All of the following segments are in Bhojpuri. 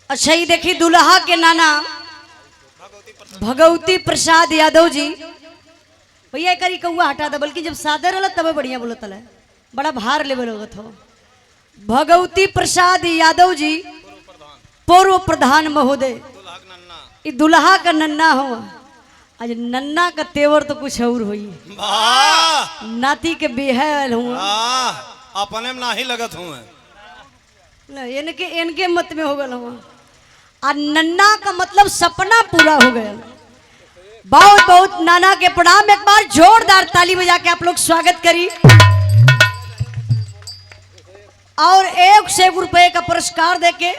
अच्छा ये देखी दुल्हा के नाना भगवती प्रसाद यादव जी भैया करी कौआ हटा दे, बल्कि जब सादे रहल तब बढ़िया बोलत है, बड़ा भार लेवल होगत हो। भगवती प्रसाद यादव जी पूर्व प्रधान महोदय, ये दुल्हा का नन्ना हो। आज नन्ना का तेवर तो कुछ और हुई, नाती के बेहल हूँ अपने में नाही लगत हूँ, इनके मत में हो गया हूँ। और नन्ना का मतलब सपना पूरा हो गया। बहुत बहुत नाना के प्रणाम, एक बार जोरदार ताली बजा के आप लोग स्वागत करी। और 1 रुपए का पुरस्कार देके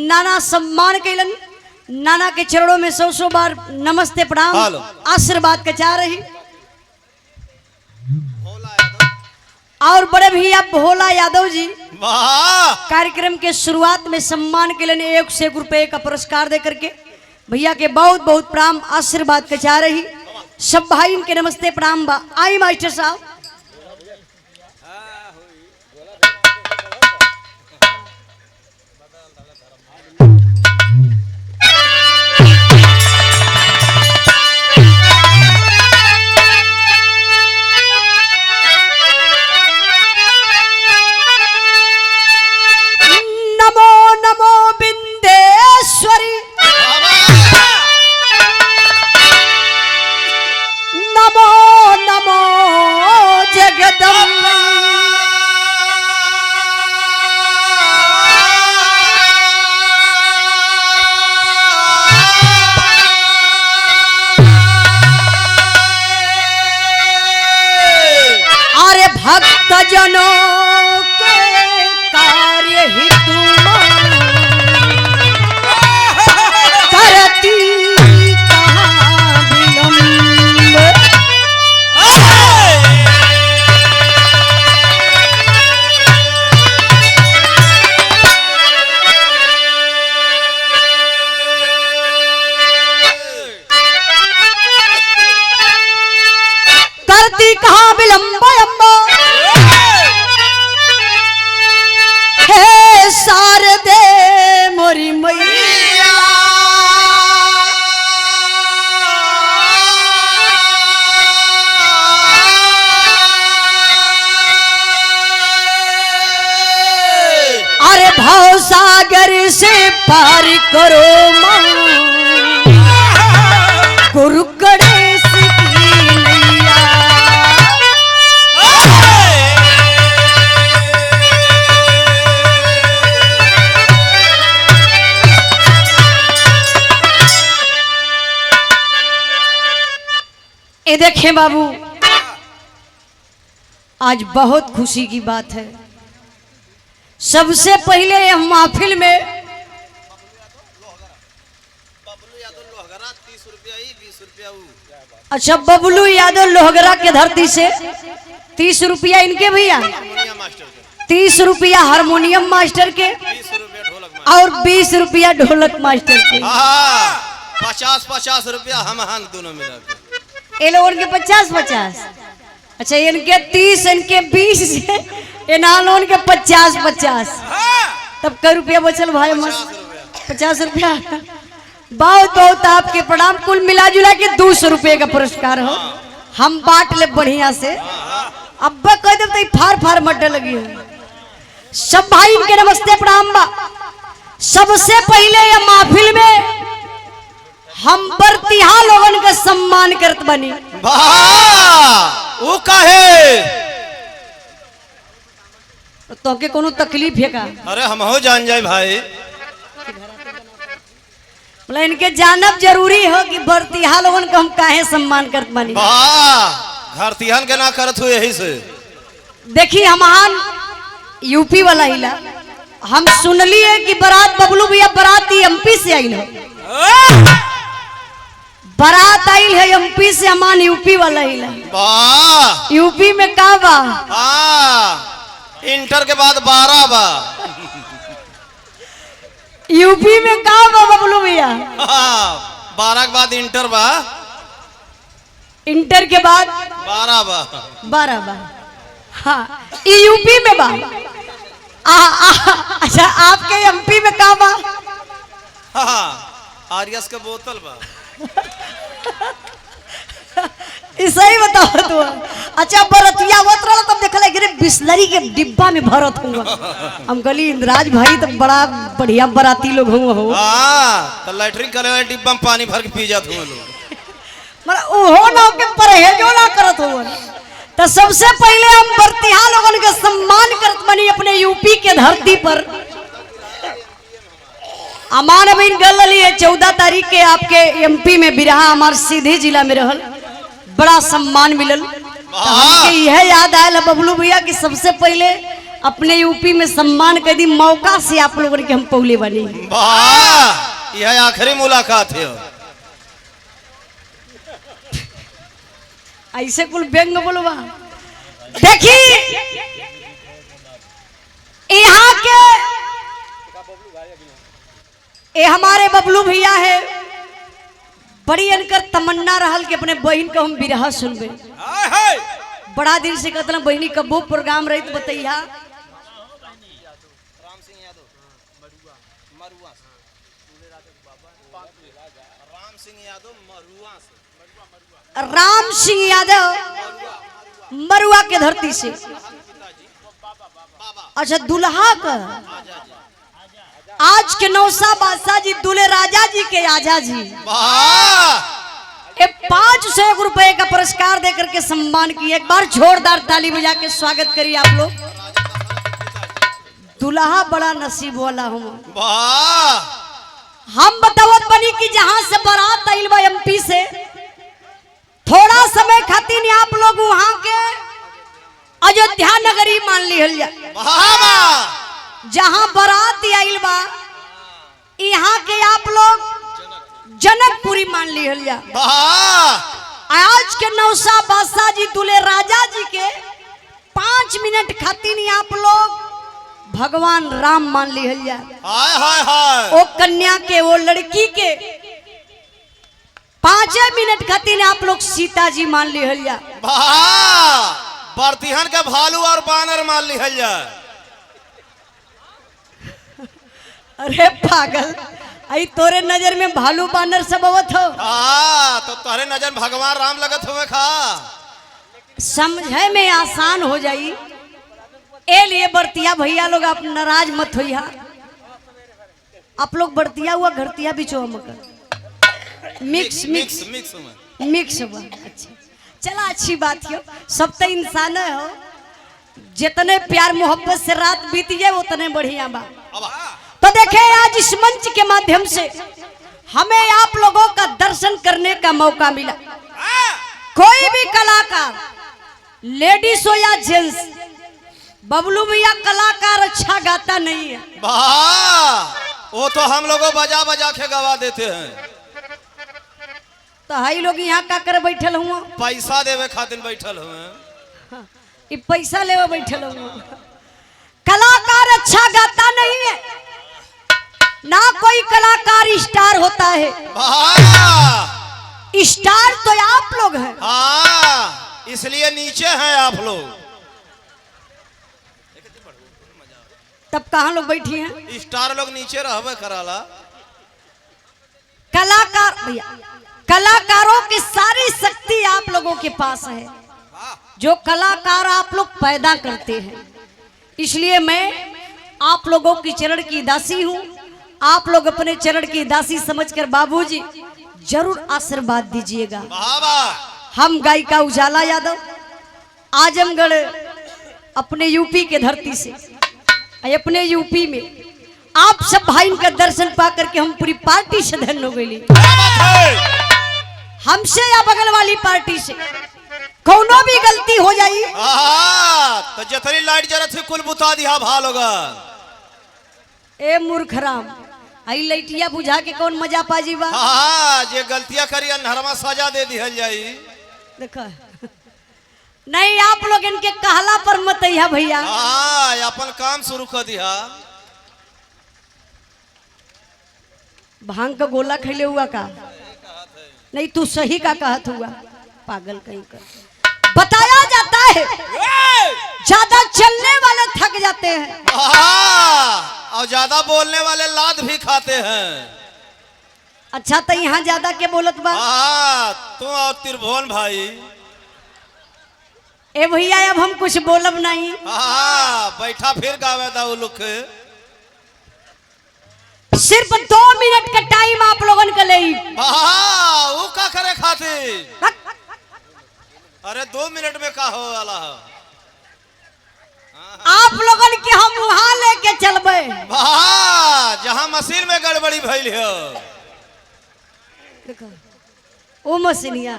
नाना सम्मान कैलन। नाना के चरणों में 100 बार नमस्ते प्रणाम आशीर्वाद के चाह रही। और बड़े भैया भोला यादव जी कार्यक्रम के शुरुआत में सम्मान के लिए 1 रुपए का पुरस्कार दे करके भैया के बहुत बहुत प्रणाम आशीर्वाद के चाह रही। सब भाई इनके नमस्ते प्रणाम बा। आई मास्टर साहब भक्त जनों के कार्य हितु करती कहाँ विलंब। करती कहाँ विलंब शारदे मोरी मैया। अरे भाव सागर से पार करो माँ गुरु गणेश की नैया। ये देखें बाबू, आज बहुत खुशी की बात है। सबसे पहले यह महफिल में अच्छा बबलू यादव लोहगरा के धरती से 30 रुपया इनके भैया, 30 रुपया हारमोनियम मास्टर के और 20 रुपया ढोलक मास्टर के। 50-50 रुपया हम दोनों मिला के ये लोगों के 50-50। अच्छा इनके 30 इनके 20 से लोगों के 50-50। तब कई रुपया बचल भाई? 50 रुपया। बहुत बहुत आपके प्रणाम। कुल मिला जुला के 200 रुपये का पुरस्कार हो। हम बांट ले बढ़िया से। अब कह दे तो फार फार मड्डे लगी हो। सब भाई इनके नमस्ते प्रणाम बा। सबसे पहले ये महफिल में हम बरतिहा लोगन का सम्मान करत बनी। वो काहे तो के कोनो तकलीफ है का? अरे हम हो जान जाए भाई। बोला इनके जानब जरूरी हो कि बरतिहा लोगन का हम काहे सम्मान करत बनी। घर तिहान के ना करत हो यही से। देखी हमान यूपी वाला हिला, हम सुनली है कि बारात बबलू भैया बारात एमपी से आई हो। बारात आई है एमपी से, हमान यूपी वाला हिला। यूपी में का बा? इंटर के बाद 12 बा। यूपी में का बा बबलू भैया? 12 के बाद इंटर बा। इंटर के बाद 12 बा। 12 बा। हाँ यूपी में बा। अच्छा आपके एमपी में का बा? हाँ आरएस का बोतल बा। इसे ही बताओ तो। अच्छा बरतिया होत रहा तब देखला कि बिस्लरी के डिब्बा में भरत हुआ। हम कहली इंद्राज भाई तो बड़ा बढ़िया बराती लोग हो। हाँ तो लैट्रिन करे वाले डिब्बा में पानी भर के पी जात हुए लोग। मतलब ओहो ना के परहेजो ना करत हुआ। तो सबसे पहले हम बरतिया लोगन के सम्मान करत बनी अपने यूपी के धरती पर। अमान अभी गल है 14 तारीख के आपके एमपी में बिरहा हमार सीधे जिला में रहल, बड़ा सम्मान मिलल। तो हमके यह याद आयल बबलू भैया कि सबसे पहले अपने यूपी में सम्मान कर दी, मौका से आप लोगों के हम पौले बनी। वाह यह आखिरी मुलाकात है। ऐसे कुल व्यंग बोलवा। देखी यहाँ के ये हमारे बबलू भैया है, बड़ी अनकर तमन्ना रहल कि अपने बहन को हम बिरहा सुनबे। बड़ा दिन से कहते बहनी कबो प्रोग्राम रही तो बताइया। राम सिंह यादव मरुआ के धरती से। अच्छा दुल्हा का आज के नौसा बादशाह जी दूल्हे राजा जी के आजा जी 500 रुपए का पुरस्कार देकर के सम्मान किए। एक बार जोरदार ताली बजा के स्वागत करिए आप लोग। दुल्हा बड़ा नसीब वाला हूँ। हम बतावत बनी कि जहां से बारात आइल बा एमपी से, थोड़ा समय खातिर आप लोग वहां के अयोध्या नगरी मान लिहल जा। जहां बारात आइल बा यहाँ के आप लोग जनकपुरी मान लिहल जा। आज के नौसा बादशाह जी दूल्हे राजा जी के 5 मिनट खातिर आप लोग भगवान राम मान लिहल जा। वो कन्या के वो लड़की के 5 मिनट खातिर आप लोग सीता जी मान लिहल जा। बरतिहन के भालू और बानर मान लिहल जा। अरे पागल, आई तोरे नजर में भालू बानर सब आवत हो। तो तोरे नजर भगवान राम लगत हुए खा। समझे में आसान हो जाई, ए लिए बरतिया भैया लोग आप नाराज मत होइहा। आप लोग बरतिया हुआ घरतिया बिचो मकर मिक्स मिक्स मिक्स मिक्स हुआ। अच्छा चला अच्छी बात हो, सब तो इंसान हो। जितने प्यार मोहब्बत से रात बीत जाए उतने बढ़िया बा। तो देखे आज इस मंच के माध्यम से हमें आप लोगों का दर्शन करने का मौका मिला। कोई भी कलाकार लेडीज हो या जेंट्स, बबलू भैया कलाकार अच्छा गाता नहीं है। वो तो हम लोगों बजा बजा के गवा देते हैं। तो हाई लोग यहाँ का कर बैठल हुआ, पैसा देवे खातिर बैठल हुए। पैसा लेवे बैठल हुआ। कलाकार अच्छा गाता नहीं है ना, कोई कलाकार स्टार होता है। स्टार तो आप लोग हैं। इसलिए नीचे हैं आप लोग। तब कहाँ लोग बैठी हैं? स्टार लोग नीचे रहबे कराला। कलाकार भैया, कलाकारों की सारी शक्ति आप लोगों के पास है, जो कलाकार आप लोग पैदा करते हैं। इसलिए मैं आप लोगों की चरण की दासी हूँ। आप लोग अपने चरण की दासी समझकर बाबूजी जरूर आशीर्वाद दीजिएगा। हम गायिका उजाला यादव आजमगढ़ अपने यूपी के धरती से, अपने यूपी में आप सब भाई का दर्शन पा करके हम पूरी पार्टी से धन्य हो गई। हमसे या बगल वाली पार्टी से कोनो भी गलती हो जाई तो जितनी लाइट जरत से कुल बुता दिया भालोगा। ए मूर्खराम, आई लाइटिया बुझा के कौन मजा पाजी बा। जे गलतियां करी अंधरमा सजा दे दिहल जाई। देखा नहीं, आप लोग इनके कहला पर मत आइया भैया। अपन काम शुरू कर दिया। भांग का गोला खैले हुआ का नहीं, तू सही का कहत हुआ, पागल कहीं कर। बताया जाता है ज्यादा चलने वाले थक जाते हैं। और ज्यादा बोलने वाले लात भी खाते हैं। अच्छा तो यहाँ ज्यादा के बोलत बा? तू और त्रिभुवन भाई। ए भैया अब हम कुछ बोलब नहीं। बैठा फिर गावे दा लोग। सिर्फ 2 मिनट का टाइम आप लोगन के लिए। वो का करे खातिर? अरे 2 मिनट में का हो वाला है? आप लोगन के हम वहां लेके चलबे जहां मशीन में गड़बड़ी भइल है। देखो वो मशीनिया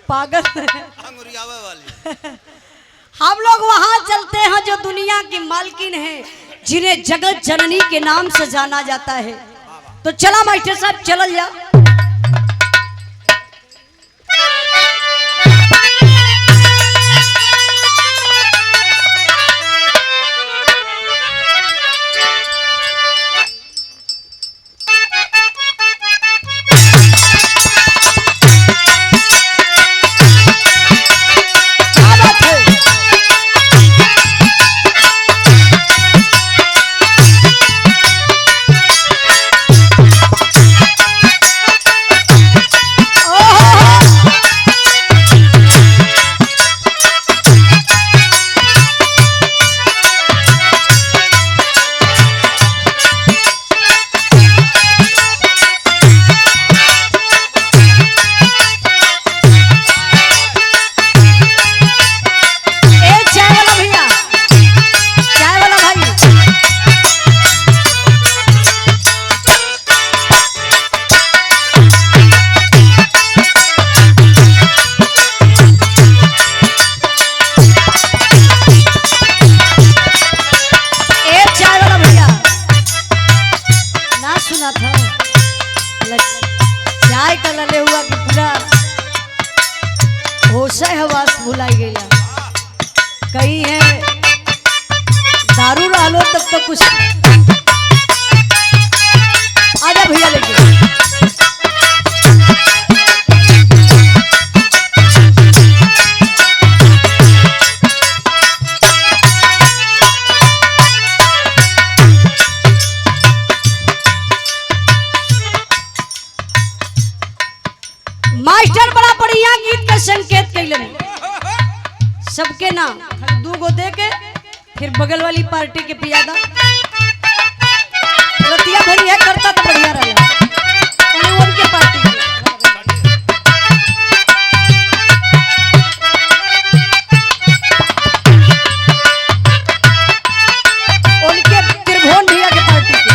पागल अंगुरियावे वाली। हम लोग वहां चलते हैं जो दुनिया की मालकिन है, जिन्हें जगत जननी के नाम से जाना जाता है। तो चला मास्टर साहब चल जा। भुलाई गई कहीं है दारू डालो तब तो कुछ। आजा भैया लेके। मास्टर बड़ा बढ़िया गीत का संकेत कैलन सबके ना खाली 2 गो दे के फिर बगल वाली पार्टी के पियादा रतिया भरी है करता तो बढ़िया रहा उनके पार्टी उनके त्रिभुवन भैया के पार्टी के।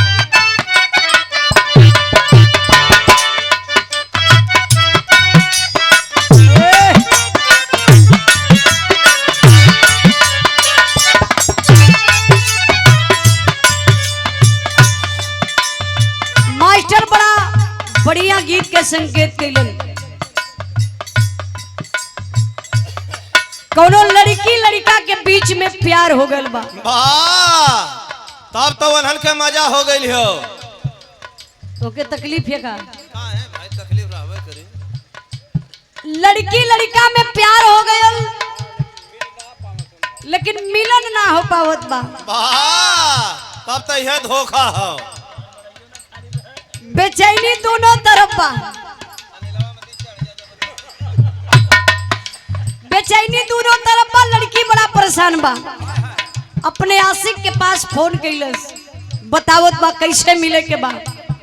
मास्टर बड़ा बढ़िया गीत के संकेत कैलन। कोनो लड़की लड़का के बीच में प्यार हो गल बा तब तो वनहन के मजा हो गई हो। तो के तकलीफ है का है भाई तकलीफ रहबे करे। लड़की लड़का में प्यार हो गयल लेकिन मिलन ना हो पावत बा तब तो यह धोखा हो। बेचैनी दोनों तरफ बा बेचैनी दोनों तरफ बा। लड़की बड़ा परेशान बा अपने आशिक के पास फोन कैलस बतावत बा कैसे मिले के बा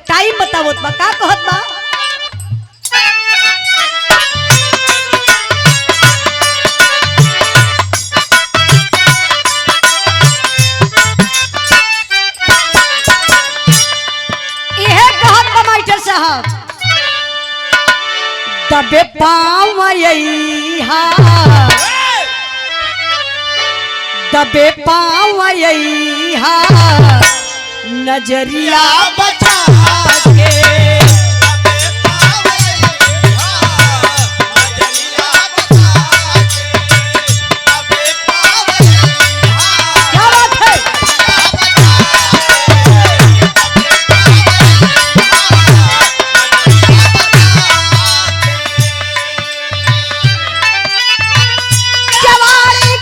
टाइम बतावत बा का कहत बा। दबे पाँव यही दबे पाँव यही नजरिया बचा के क्या बात है। जवानी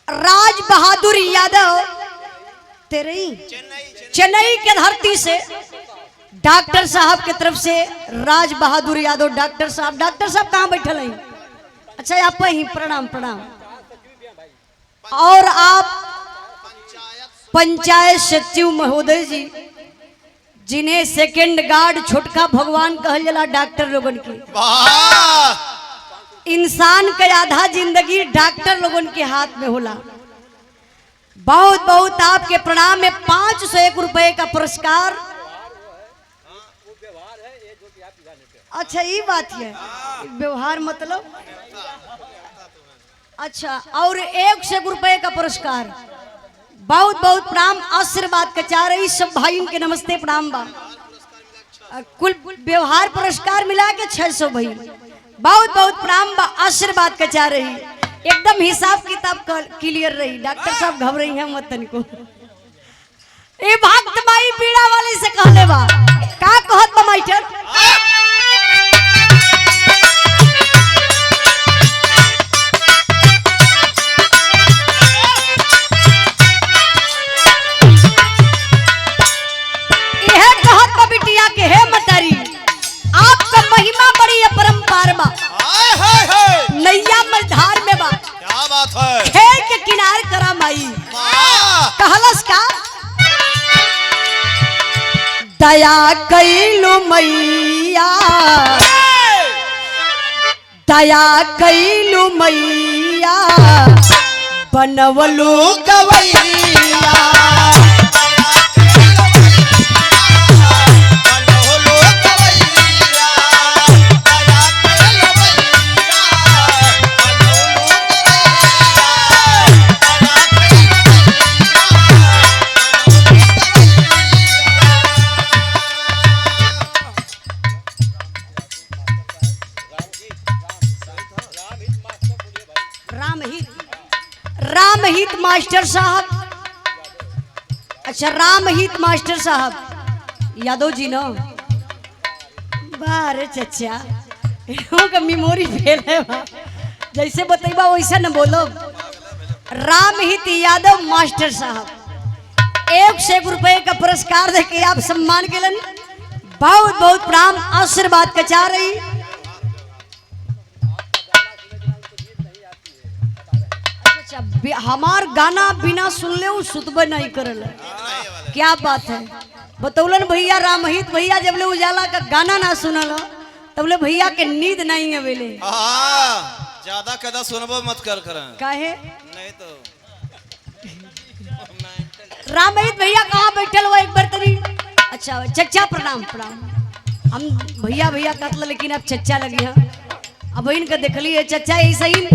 राज बहादुर यादव तेरई चेन्नई के धरती से डॉक्टर साहब की तरफ से राज बहादुर यादव डॉक्टर साहब कहाँ बैठल हैं? अच्छा आप ही प्रणाम प्रणाम। और आप पंचायत सचिव महोदय जी, जिन्हें सेकंड गार्ड छोटका भगवान कहल जाला डॉक्टर लोगन की। इंसान का आधा जिंदगी डॉक्टर लोगन के हाथ में होला। बहुत बहुत आपके प्रणाम में 501 रुपए का पुरस्कार। अच्छा ये बात है, व्यवहार मतलब अच्छा। और 101 रुपए का पुरस्कार। बहुत बहुत प्रणाम, आशीर्वाद का चाह रही सब भाइयों के नमस्ते प्रणाम बा। कुल व्यवहार पुरस्कार मिला के 600 भाई। बहुत बहुत प्रणाम बा, आशीर्वाद का चाह रही। एकदम हिसाब किताब क्लियर रही। डॉक्टर साहब घबराई हैं मत तनिको। ए भक्त माई पीड़ा वाली से कहले बा का कहत बा मास्टर? यह कहत बा बिटिया के हे मतारी, आपका महिमा बड़ी अपरंपार बा। नैया मझधार में बा। क्या बात है? खेल के किनारे करा माई। कहलस का दया कैलू मैया, दया कैलू मैया, बनवलू गवैया। रामहित मास्टर साहब। अच्छा रामहित मास्टर साहब यादव जी ना बारे चचा का मेमोरी फेल है बा। जैसे बतैबा वैसा न बोलो। रामहित यादव मास्टर साहब 101 रुपए का पुरस्कार देके आप सम्मान केलन। बहुत बहुत प्रणाम, आशीर्वाद का चाह रही। हमार गाना बिना सुनले सुतबे नहीं करल। क्या बात है? बतौलन भैया रामहित भैया जब ले उजाला का गाना ना सुनल तब ले भैया के नींद नहीं आवेले। ज्यादा कदा सुनबो मत कर काहे नहीं तो। रामहित भैया कहाँ बैठल हुआ एक बार तरी? अच्छा चचा प्रणाम प्रणाम। हम भैया भैया कहल लेकिन अब चचा लगी हैं। अब इनका देखली है चचा ऐसा ही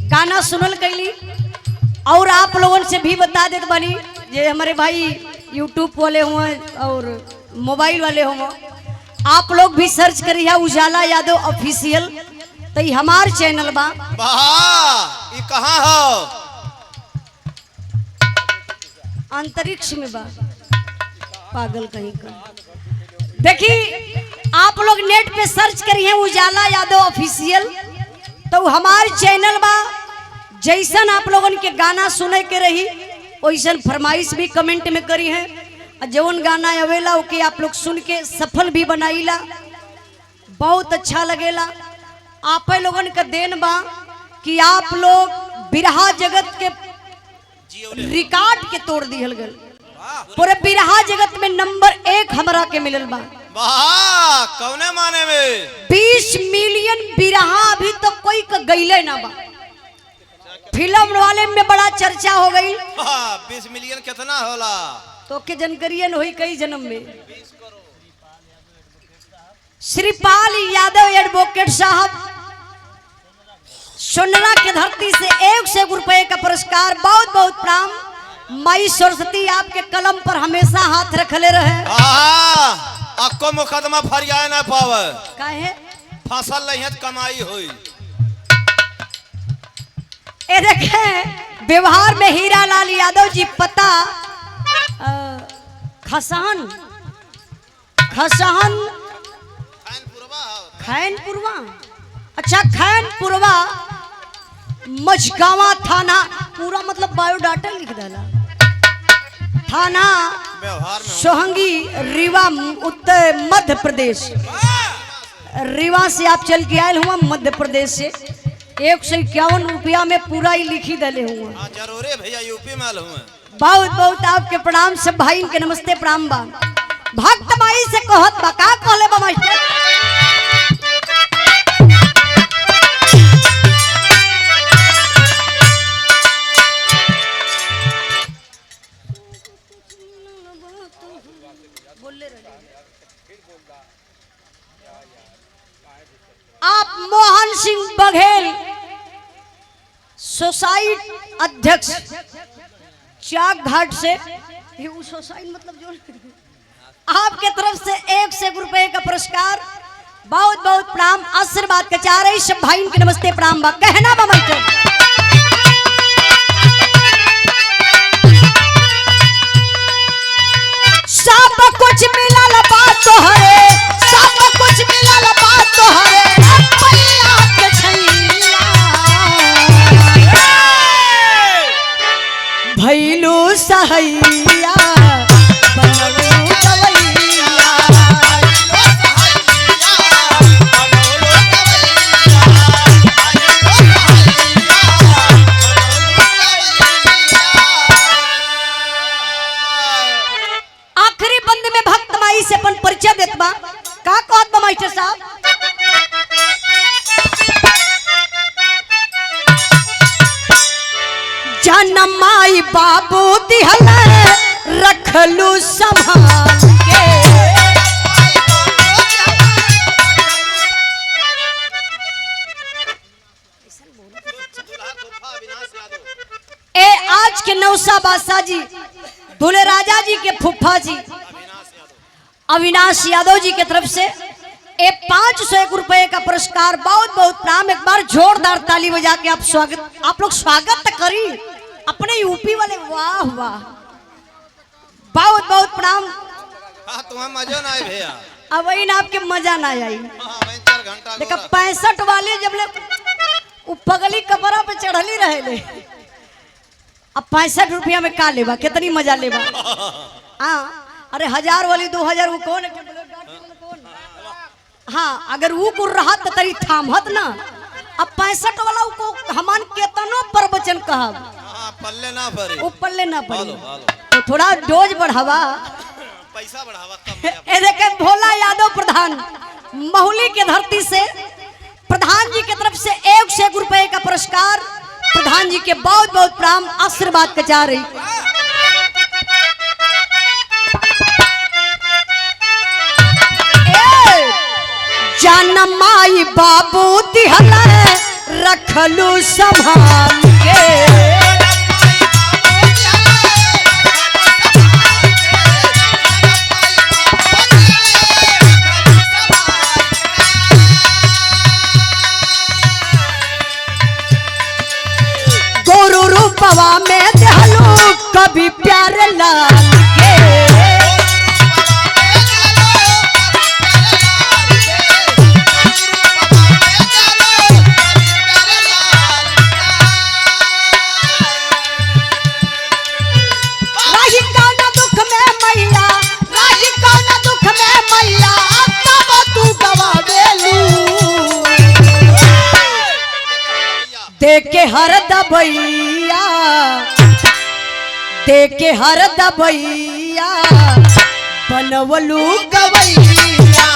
गाना सुनल कैली। और आप लोगों से भी बता देते बनी ये हमारे भाई यूट्यूब वाले हुए और मोबाइल वाले हुए, आप लोग भी सर्च करिए उजाला यादव ऑफिशियल। तो ये हमार चैनल बा। ये कहाँ हो? अंतरिक्ष में बा। पागल कहीं का। देखिए आप लोग नेट पे सर्च करिए उजाला यादव ऑफिशियल, तो हमार चैनल बा। जैसन आप लोगन के गाना सुने के रही वैसन फरमाइश भी कमेंट में करी है। और जौन गाना आवेला ओके आप लोग सुन के सफल भी बनाईला। बहुत अच्छा लगेला। आप लोगन का देन बा कि आप लोग बिरहा जगत के रिकॉर्ड के तोड़ दिहल गल। पूरे बिरहा जगत में नंबर 1 हमरा के मिलल बा। कौने माने में? 20 मिलियन बिरहा अभी तो कोई का गईले ना बा। फिल्म वाले में बड़ा चर्चा हो गई। 20 मिलियन कितना होला? तो के जानकारी हुई कई जन्म में। श्रीपाल यादव एडवोकेट साहब सोनला के धरती से 101 रुपए का पुरस्कार। बहुत बहुत प्रणाम। माई सरस्वती आपके कलम पर हमेशा हाथ रखले रहे। आपको मुकदमा फरियाद ना पावे। काहे? फसल नहीं कमाई हुई। ए देखे व्यवहार में हीरालाल यादव जी पता खसान खसहन खैनपुरवा हो। खैनपुरवा। अच्छा खैनपुरवा मझगावा थाना, पूरा मतलब बायोडाटा लिख डाला। थाना व्यवहार में सोहंगी, रीवा, उत्तर मध्य प्रदेश। रीवा से आप चल के आये हुआ मध्य प्रदेश से। 151 रुपया में पूरा ही लिखी दले हुआ। हाँ जरूर है भैया, यूपी में आल हूँ। बहुत बहुत आपके प्रणाम, सब भाई इनके नमस्ते प्रणाम बा। भक्त माई से कहत बा, का कहले बा मास्टर? आप मोहन सिंह बघेल, सोसाइटी अध्यक्ष, चाक घाट से। ये वो सोसाइटी मतलब जो आपके तरफ से 1 रुपए का पुरस्कार। बहुत बहुत प्रणाम, आशीर्वाद के चाह रही सब भाई के नमस्ते प्रणाम बा। कहना बा मास्टर, सब कुछ मिलल बात तोहरे, सब कुछ मिलल बात तोहरे, मैया के छैया भैलू सहैया बनलू गवैया। आखिरी बंद में भक्त माई से अपन परिचय देत बा। का कहत बा मास्टर साहब? जन्म माई बाबू दिहल रखलू संभाल के। ए आज के नौसा बादशाह जी, दूल्हे राजा जी के फुफ्फा जी अविनाश यादव जी की तरफ से 501 रुपए का पुरस्कार। बहुत बहुत प्रणाम। एक बार जोरदार ताली बजा के आप लोग स्वागत करी अपने यूपी वाले। वाह वाह, बहुत बहुत प्रणाम। हाँ तुम्हें मजा ना आए भैया। अब वही ना आपके मजा ना आई। हाँ 4 घंटा देखा 65 वाले जब ले पगली कपड़ा पे चढ़ली रहे ले, अब 65 रुपया में का लेबा, कितनी मजा लेबा। हाँ अरे 1000 वाली 2000 वो कौन है? हाँ अगर वो कुर रहा तो तरी थामत ना। अब 65 वाला को हमान केतनो प्रवचन कहब, हाँ पल्ले ना पड़े, वो पल्ले ना पड़े। तो थोड़ा डोज बढ़ावा, पैसा बढ़ावा कम। ए देखे भोला यादव प्रधान महुली के धरती से प्रधान जी की तरफ से 101 रुपए का पुरस्कार। प्रधान जी के बहुत बहुत प्रणाम, आशीर्वाद के चाह रही। जन्म माई बाबू दिहल रखलू संभाल के। गोरु रूपवा में दिहलू कभी प्यारे लाल के। देके हर दबैया, देके हर दबैया बनवलू गवैया।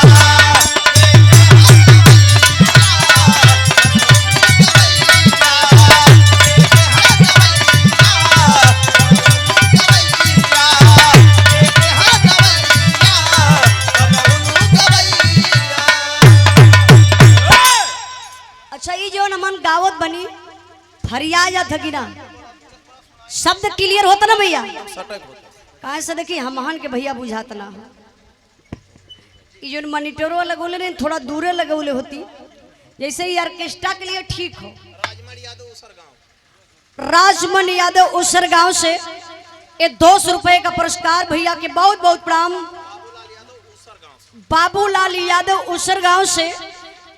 अच्छा ये जो नमन गावत बनी फरिया या थकीना शब्द क्लियर होता ना भैया? कहाँ से देखिए हम महान के भैया बुझात ना। ये जो मॉनिटरो लगोले नहीं थोड़ा दूरे लगोले होती, जैसे ही ऑर्केस्ट्रा के लिए ठीक हो। राजमन यादव उसर गांव से ये 200 रुपए का पुरस्कार। भैया के बहुत बहुत प्रणाम। बाबूलाल यादव उसर गांव से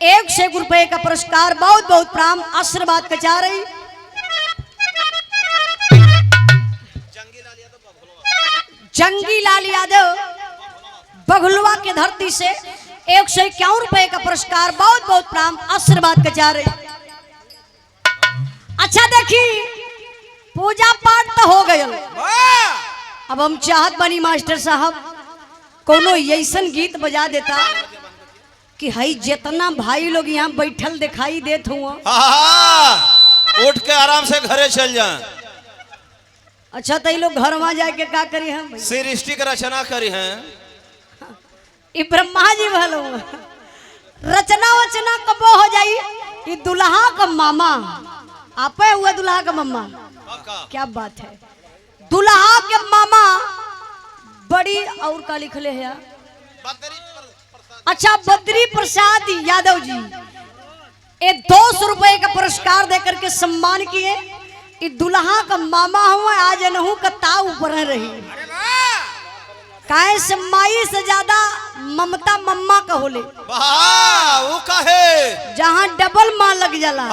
1 रुपए का पुरस्कार, बहुत बहुत प्रणाम, आशीर्वाद का चाह रही। जंगी लाल यादव बघलुआ के धरती से 151 रुपए का पुरस्कार, बहुत बहुत प्रणाम, आशीर्वाद का चाह रही। अच्छा देखी, पूजा पाठ तो हो गया, अब हम चाहत बनी मास्टर साहब कोनो ऐसन गीत बजा देता कि हई जितना भाई लोग यहाँ बैठल दिखाई देत हुआ, उठ के आराम से घरे चल जाए। अच्छा तो ये लोग घर वहां जाके का करी हम सृष्टि की रचना करी हैं। ये ब्रह्मा जी भलो रचना वचना कबो हो जाई। ये दुल्हा का मामा आपे हुआ, दुल्हा का मम्मा, क्या बात है। दुल्हा के मामा बड़ी और का लिखले है, अच्छा बद्री प्रसाद यादव जी, ये 200 रुपए का पुरस्कार देकर के सम्मान किए। ये दुल्हा का मामा हुआ, आज नहू का ताव ऊपर रही, काहे से माई से ज्यादा ममता मम्मा का होले, वो काहे जहाँ डबल माँ लग जाला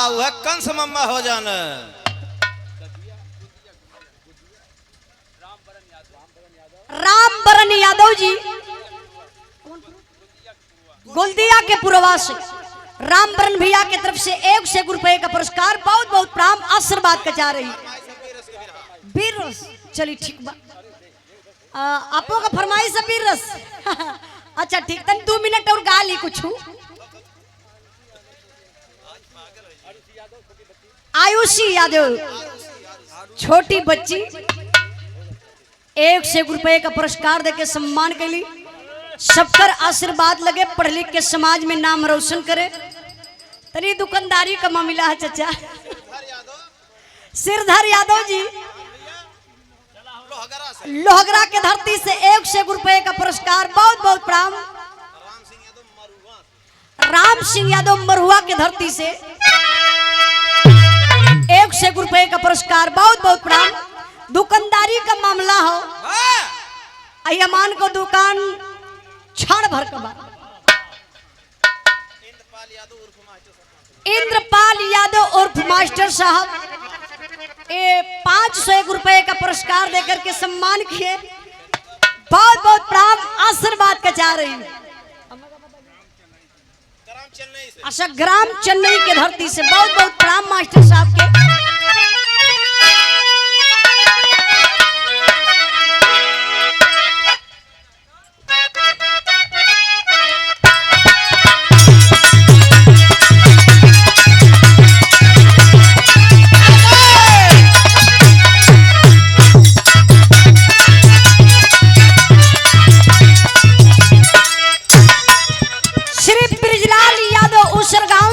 वह कंस मम्मा हो जाना। राम बरन यादव जी गोलदिया के पूर्वासी, राम बरन भैया की तरफ से 1 रुपए का पुरस्कार, बहुत बहुत प्रणाम, आशीर्वाद का चाह रही। बीर रस चली ठीक बा, आपो का फरमाइश है बीर रस। अच्छा ठीक, तन 2 मिनट और गा ली कुछ। आयुषी यादव छोटी बच्ची 1 रुपए का पुरस्कार देके सम्मान के लिए, सबकर आशीर्वाद लगे, पढ़ लिख के समाज में नाम रोशन करे। तरी दुकानदारी का मामला है चाचा। सिरधर यादव जी लोहगरा के धरती से 1 रुपए का पुरस्कार, बहुत बहुत प्रणाम। राम सिंह यादव मरुआ के धरती से 1 रुपए का पुरस्कार, बहुत बहुत प्रणाम। दुकानदारी का मामला हो, अयमान को दुकान क्षण भर का बाद। इंद्रपाल यादव उर्फ मास्टर साहब 501 रुपए का पुरस्कार देकर के सम्मान किए, बहुत बहुत प्रणाम, आशीर्वाद का चाह रही। अच्छा ग्राम चेन्नई के धरती से बहुत बहुत प्रणाम मास्टर साहब के।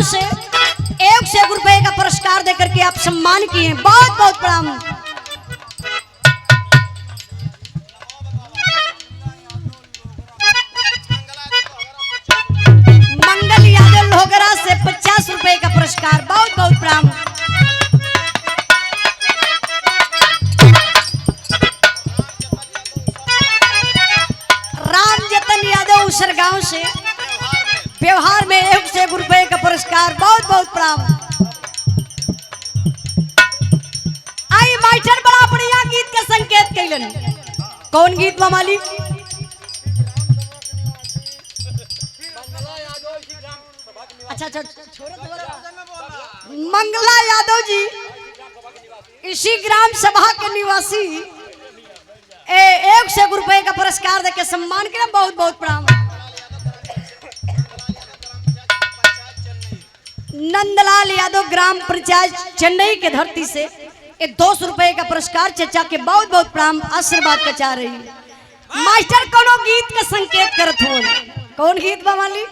से 1 रुपए का पुरस्कार देकर के आप सम्मान किए, बहुत बहुत प्रणाम। मंगल यादव लोहगरा से 50 रुपए का पुरस्कार, बहुत बहुत प्रणाम। राम जतन यादव उसरगांव से व्यवहार में 1 रुपए का पुरस्कार, बहुत बहुत प्रणाम। आई मास्टर बड़ा बढ़िया गीत के संकेत कैलन, कौन गीत मामाली? अच्छा अच्छा मंगला यादव जी इसी ग्राम सभा के निवासी 1 रुपए का पुरस्कार देके सम्मान किया, बहुत बहुत प्रणाम। नंदलाल यादव ग्राम पंचायत चेन्नई के धरती से 200 रुपए का पुरस्कार, चचा के बहुत बहुत प्रणाम, आशीर्वाद का चाह रही। मास्टर कोनो गीत का संकेत करत हो, कौन गीत बवाली?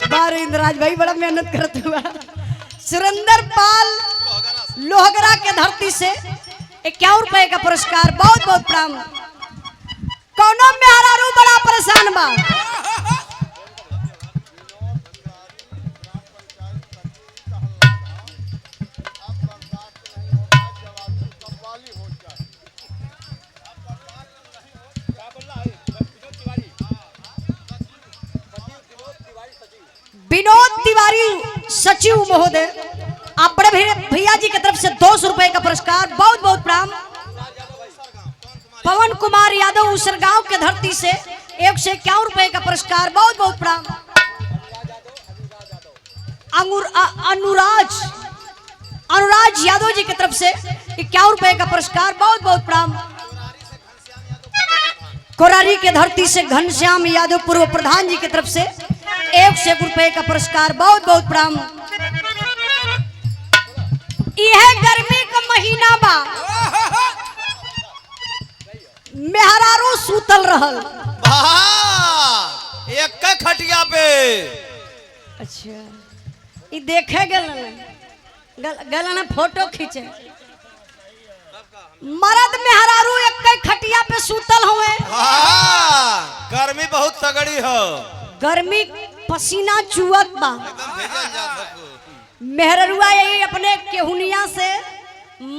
बार इंद्राज भाई बड़ा मेहनत करते हुआ। सुरेंद्र पाल लोहगरा के धरती से 51 रुपए का पुरस्कार, बहुत बहुत प्रणाम। कौनो मेहरारू बड़ा परेशान बा, विनोद तिवारी सचिव महोदय, आप बड़े भैया जी की तरफ से 200 रुपए का पुरस्कार, बहुत बहुत प्रणाम। पवन कुमार यादव उसरगांव के धरती से 151 रुपए का पुरस्कार, बहुत बहुत प्रणाम। अनुराज यादव जी की तरफ से 51 रुपए का पुरस्कार, बहुत बहुत प्रणाम। कोरारी के धरती से घनश्याम यादव पूर्व प्रधान जी की तरफ से 101 रुपए का पुरस्कार, बहुत बहुत प्रणाम। यह गर्मी का महीना बा, मेहरारू सूतल रहल एक का खटिया पे। अच्छा, ये देखे गल ना फोटो खींचे, मर्द मेहरारू एक खटिया पे सूतल हुए। गर्मी बहुत तगड़ी हो, गर्मी पसीना चुअत बा। मेहरुआ यही अपने केहुनिया से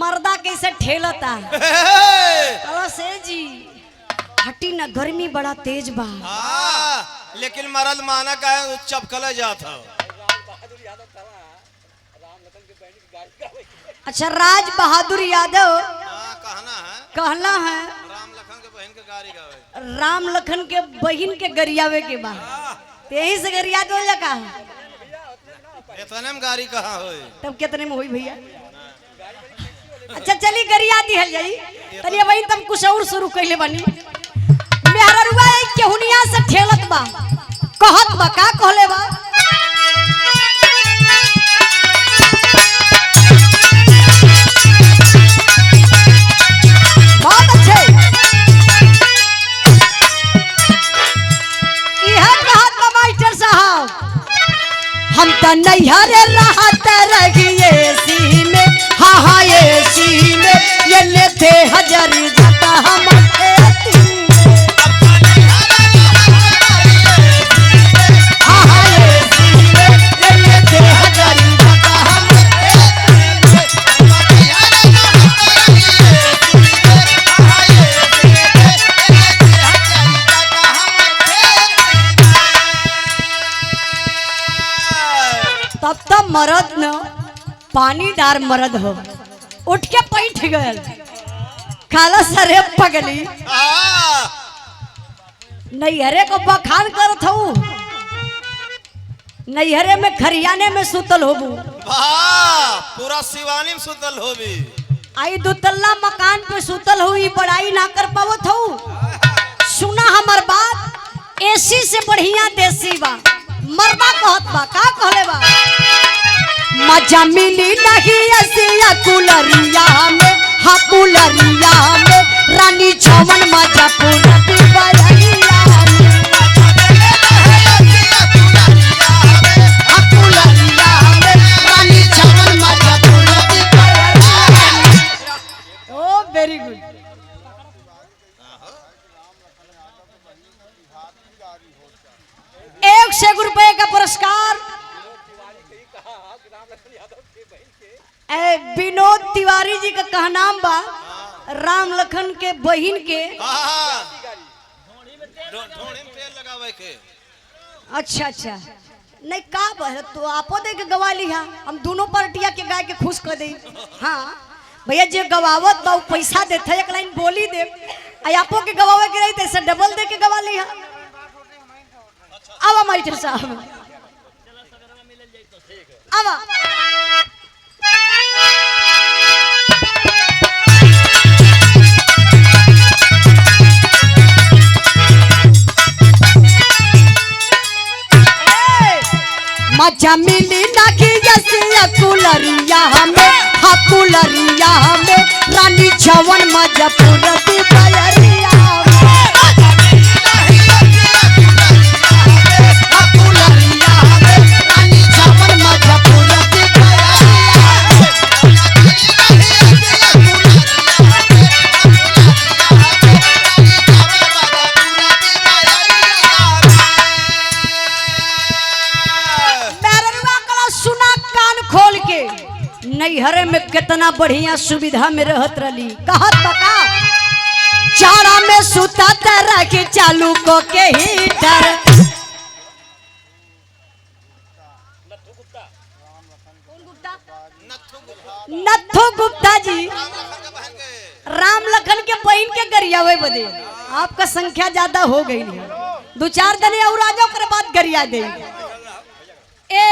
मर्दा कैसे ठेलता से जी, हटी ना, गर्मी बड़ा तेज बा। लेकिन मर्द माना का है चपकला जाता। अच्छा, राज बहादुर यादव कहना है राम लखन के बहन के गाड़ी गावे, राम लखन के बहन के गरियावे के बा, यही से गरिया दो लगा। इतने में गाड़ी कहाँ हो, तब कितने में हुई भैया? अच्छा चली गरिया दी हल जाई, तनी वही तब कुछ और शुरू कैले बनी। मेहरुआ केहुनिया से ठेलत बा, कहत बा का कहले बा, बहुत अच्छे। यह कहत बा मास्टर साहब, हम तो नैहरे रहत रहिए सी में, हाँ हाँ एसी में, ये लेते हजारी जाता हम खेती में। हाँ हाँ एसी में, ये लेते हजारी जाता हम तब तब मरद न पानीदार मरद हो, उठ के बैठ गए, खाला सरे पगली नैहरे को बखान करत हूँ, नैहरे में खरियाने में सुतल होबू, पूरा शिवानी में सुतल होबी, आई दुतल्ला मकान पे सुतल हुई, बड़ाई ना कर पावत हूँ। सुना हमर बात, एसी से बढ़िया देसी बा, मरदा कहत बा का कहले बा, मजा मिली नहीं ऐसिया कुलरिया में, हाँ कुलरिया में, रानी छवन मजा पूरा पिबरिया में, हाँ कुलरिया में, रानी छवन मजा पूरा पिबरिया में। ओ वेरी गुड। ₹100 रुपए का पुरस्कार विनोद तिवारी जी का कहनाम बा, राम लखन के बहन के। अच्छा अच्छा, नहीं का बह तो आपो दे के गवा ली, हम दोनों पार्टिया के गाय के खुश कर दे। हाँ भैया, जो गवावत बा पैसा देते, एक लाइन बोली दे, आपो के गवावे के रही तैसे डबल दे के गवा ली। आवा मास्टर साहब, आवा। मजा मिली ना कि जैसे कुलरिया हमें, हाँ कुलरिया हमें, रानी छवन मजा पूरा पिबरिया में, हाँ कुलरिया हमें, रानी छवन मजा पूरा नैहरे में कितना बढ़िया सुविधा में रहत रही। कहत बका, चारा में सुता तरह के चालू को के हीटर, नथो गुप्ता जी राम लखन का बहन के राम लखन के बहन के गरियावे बदे आपका संख्या ज्यादा हो गई है। 2-4 दिन और आ जाओ कर बाद गरिया दे ए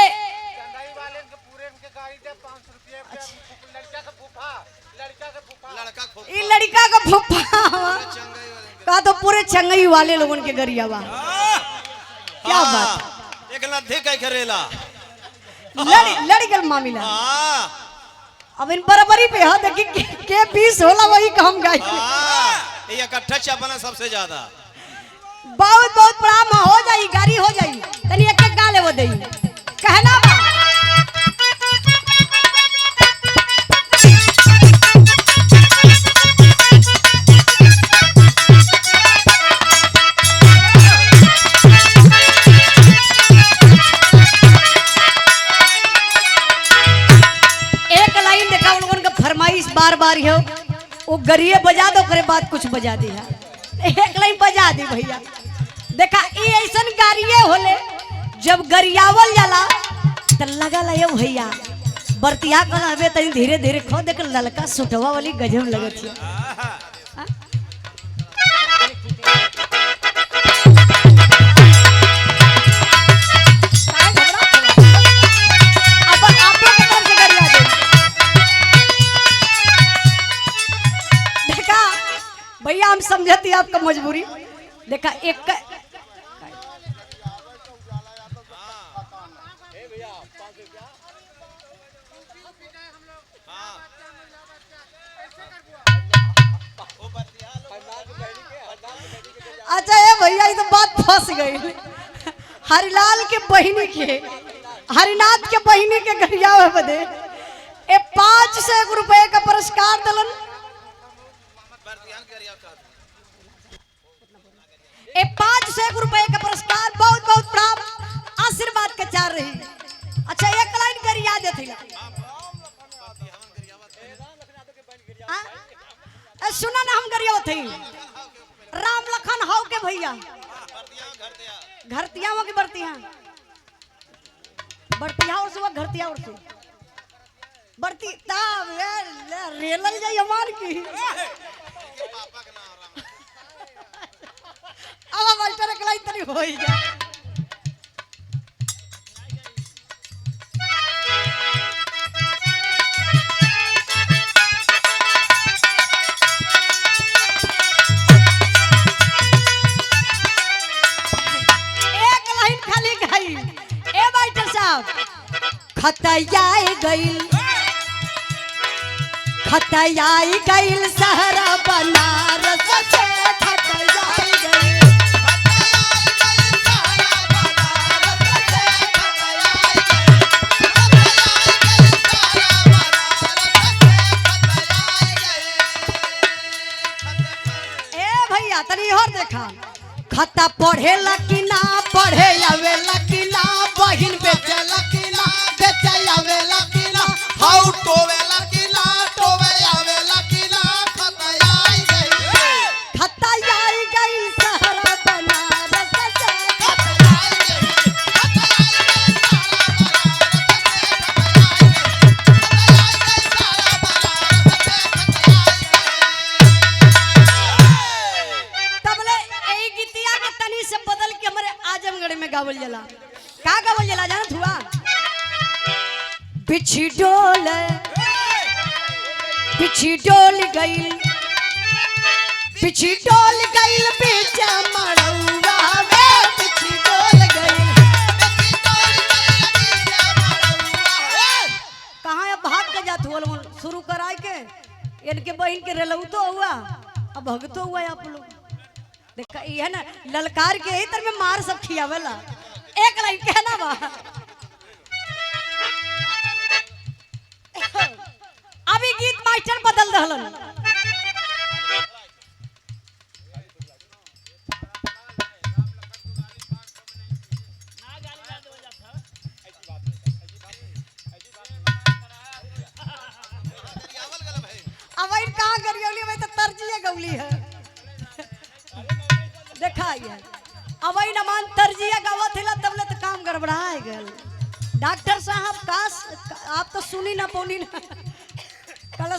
लड़का खूब ई लड़का का फुफा चंगाई वाले का तो पूरे चंगई वाले लोगन के गरियावा क्या बात हाँ, एक लद्दी का करेला लड़ गल मामला। हाँ अब इन बराबरी पे है देखी के 20 होला वही काम गाई हाँ, ये इकट्ठा चपना सबसे ज्यादा बहुत बहुत प्रणाम हो जाई गाड़ी हो जाई तनी एक एक गाले वो देई कहना बा एक लाइन देखा उन लोगन का फरमाइश बार बार हो वो गरिए बजा दो करे बाद कुछ बजा दी है एक लाइन बजा दी भैया देखा ये ऐसन गाड़िए होले जब गरियावल जाला त लगल है भैया बरतिया कल हवे तनी धीरे धीरे खो देख ललका सुटवा वाली गजब लगत है हाँ? काहे घबरा अपन आपो के तरफ से गरिया दे देखा भैया हम समझती आपका मजबूरी देखा एक अच्छा ये भैया ये तो बात फंस गई हरिलाल के बहिनी के हरिनाथ के बहिनी के गरिया बदे ए 500 रुपए का पुरस्कार दलन ए 500 रुपए का पुरस्कार बहुत बहुत प्रणाम आशीर्वाद के चार रही। अच्छा एक लाइन गरिया देती सुना ना हम गरिया थे राम लखन हाउ के भैया घरतिया हो के बरतिया बरतिया और सुबह घरतिया और से बरती ताब रेलल जाई हमार की अब मास्टर एक लाइन तनी होई जा खतयाई गईल सहरा बनारस से खतयाई गईल ए भैया तनी और देखा खता पढ़े लकी ना पढ़े आवे लकी ना बहिन बेचे लकी ना बेचे आवे लकी ना हाउ टोवे लकी ना टोवे आवे लकी ना खतयाई गई खतयाई गईल सहरा बनारस से खतयाई गई तबले एही गीतिया के तनी से बदल के हमरे आजमगढ़ में गावल जाला का गावल जाला जानत हुआ पिछी डोल गईल बीच मड़ौवा में पिछी डोल गईल कहाँ अब भाग के जात हुआ लोगन शुरू कराए के इनके बहन के रेलऊ तो हुआ अब भगतो हुआ आप लोग देखा ये है ना ललकार के यही तरह में मार सब खियावेला एक लाइन कहना बा अभी गीत मास्टर बदल रहलन अब इन कहाँ गरियौली में तो तरजिए गौली है देखा ये अब इन अमान तरजिए गावत हिला तबले तो काम गड़बड़ाए गल डॉक्टर साहब आप तो सुनी ना पौनी ना कल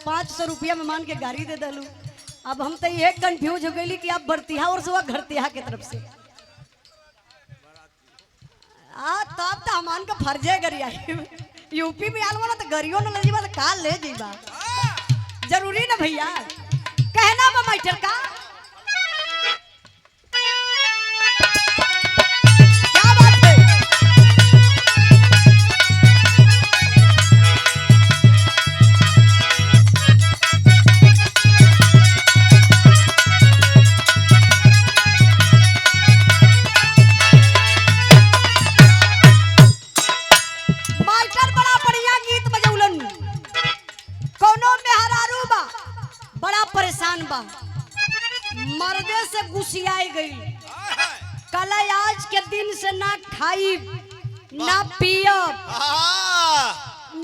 500 रुपया में मान के गाड़ी दे दलू। अब हम तो ये कंफ्यूज हो गई कि आप बरतिहा और सुबह घरतिहा के तरफ से तो आप तो हमान का फर्जे गरिया यूपी में आल वाला तो गरियो न ले जीवा तो काल ले जीवा जरूरी ना भैया कहना बा माइटर का क्या बात है। माइटर बड़ा बढ़िया गीत बजौलन। कोनो मेहरारू बा बड़ा परेशान बा मर्दे से गुस्सियाई गई कल आज के दिन से ना खाई ना पियब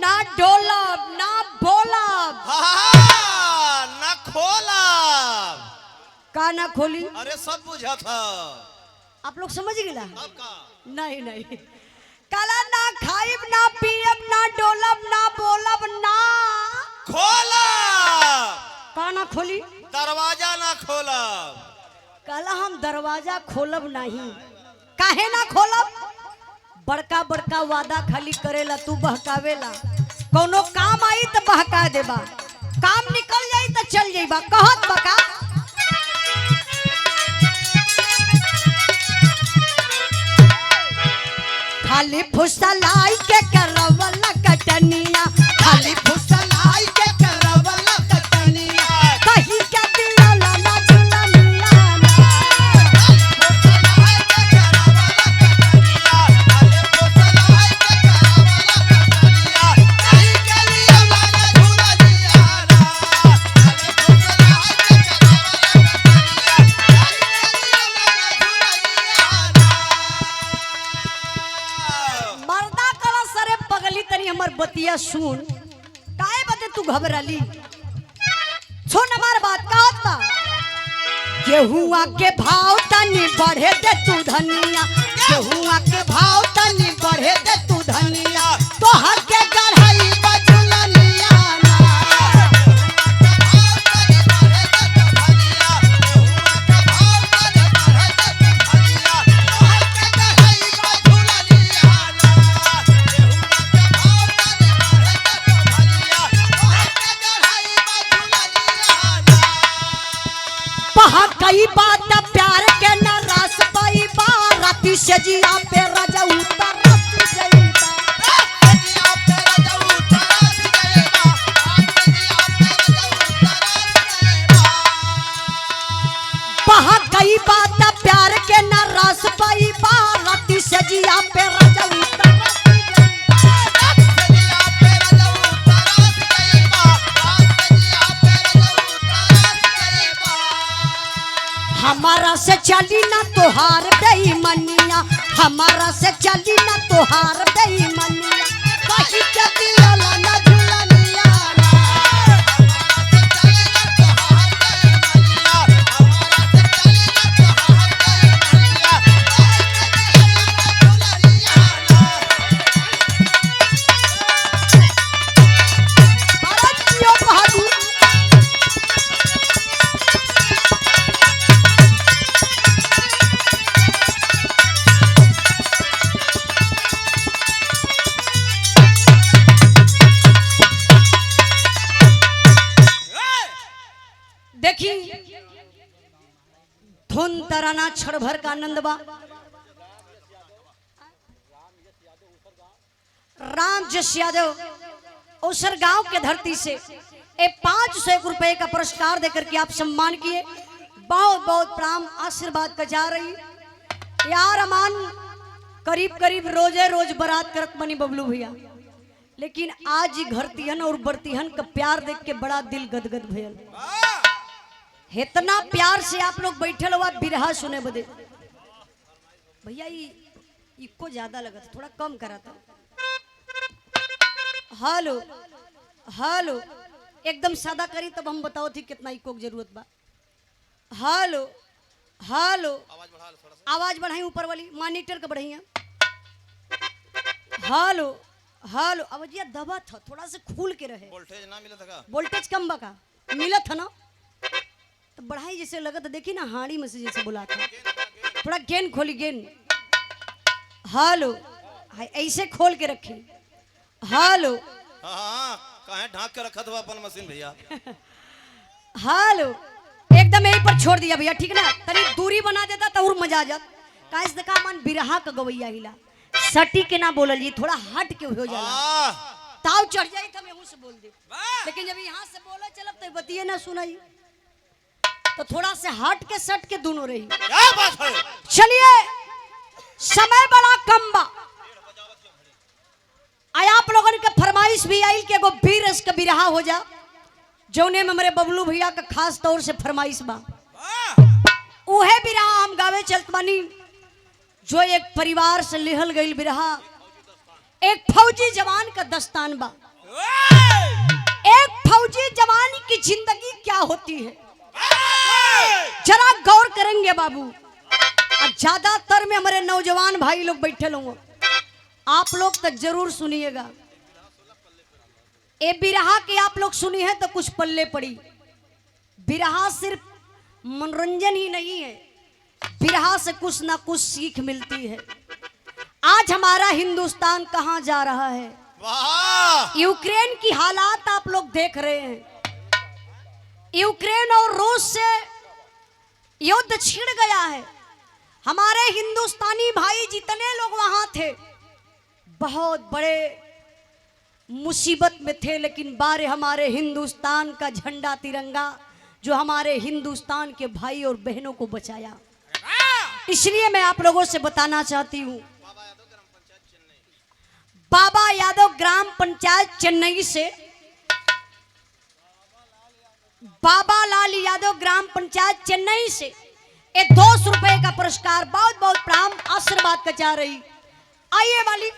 ना डोलब ना बोलब ना खोला का ना खोली। अरे सब बुझा था आप लोग समझ गिला अब का नहीं नहीं कल ना खाइब ना पियब ना डोलब ना बोलब ना खोला का ना खोली दरवाजा ना खोला कल हम दरवाजा खोलब नहीं काहे ना खोलब बड़का बड़का वादा खाली करेला तू बहकावेला कोनो काम आई तो बहका देबा काम निकल जाई तो चल जाइबा कहत बका खाली फुसलाई के करवला कटनिया खाली फुसलाई के करवला कटनिया कहीं क्या दिया ना झुलनिया मर्दा कला सरे पगली तनी हमर बतिया सुन काहे बते तू घबराली सुन हमार बात कहत बा गेहुआ के भाव तनी बढ़े दे तू धनिया गेहुआ के भाव तनी बढ़े दे तू धनिया तोहर के गढ़ई बजुलनिया ना पहा कई बात प्यार के न रस पाई बाराती सजिया पे राजा उतर रस जईबा पहा कई बात प्यार के न रस पाई बाराती सजिया पे राजा उतर हमारा से चली ना तोहार बेईमानिया हमारा से चली ना तोहार बेईमानिया कहीं के दिया ना झुलनिया भारत जियो बहादुर देखी धुन तराना क्षण भर का आनंद बा राम जस यादव उसर गांव के धरती से 501 रुपए का पुरस्कार देकर के आप सम्मान किए बहुत बहुत प्रणाम आशीर्वाद का जा रही यार अमान करीब करीब रोजे रोज बारात करत बनी बबलू भैया लेकिन आज ही घरतिहन और बरतिहन का प्यार देख के बड़ा दिल गदगद भयल इतना प्यार से आप लोग बैठल हुआ बिरहा सुने बदे भैया इको ज्यादा लगा था थोड़ा कम करा था हेलो हेलो एकदम सादा करी तब हम बताओ थी कितना इको की जरूरत बा हेलो हेलो आवाज बढ़ाई ऊपर वाली मॉनिटर का बढ़ाइया हेलो हेलो अब जी दबा था थोड़ा से खुल के रहे वोल्टेज ना मिला था का? वोल्टेज कम बका मिला था ना तो बढ़ाई जैसे लगा था देखी ना हाड़ी में से जैसे बोला था थोड़ा गेन खोली गेन हेलो हाय ऐसे खोल के रखी हेलो हाँ कहे ढांक के रखा था अपन मशीन भैया। हेलो एकदम यहीं पर छोड़ दिया भैया ठीक ना तनी दूरी बना देता तो और मजा आ जात काहे देखा मन बिरहा का गवैया हिला सटी के ना बोलल जी थोड़ा हट के हो जाला ताव चढ़ जाई तो मैं से बोल दे लेकिन जब यहाँ से बोला चलब तो बतिए ना सुनाई तो थोड़ा से हट के सट के दोनों रही क्या बात है? चलिए समय बड़ा कम बा आया आप लोगन के फरमाइश भी आई कि एगो वीर रस के बिरहा हो जा जौने में हमारे बबलू भैया का खास तौर से फरमाइश बा उहे बिरहा हम गावे चलत बानी जो एक परिवार से लिहल गई बिरहा एक फौजी जवान का दस्तान बा एक फौजी जवान की जिंदगी क्या होती है जरा गौर करेंगे बाबू और ज्यादातर में हमारे नौजवान भाई लोग बैठे लोग आप लोग तक जरूर सुनिएगा ए बिरहा की आप लोग सुनी है तो कुछ पल्ले पड़ी बिरहा सिर्फ मनोरंजन ही नहीं है बिरहा से कुछ ना कुछ सीख मिलती है आज हमारा हिंदुस्तान कहां जा रहा है वाह यूक्रेन की हालात आप लोग देख रहे हैं यूक्रेन और रूस से युद्ध छिड़ गया है हमारे हिंदुस्तानी भाई जितने लोग वहां थे बहुत बड़े मुसीबत में थे लेकिन बारे हमारे हिंदुस्तान का झंडा तिरंगा जो हमारे हिंदुस्तान के भाई और बहनों को बचाया इसलिए मैं आप लोगों से बताना चाहती हूँ बाबा यादव ग्राम पंचायत चेन्नई से बाबा लाल यादव ग्राम पंचायत चेन्नई से ये 200 रुपए का पुरस्कार बहुत बहुत प्रणाम आशीर्वाद का चाह रही आइए वाली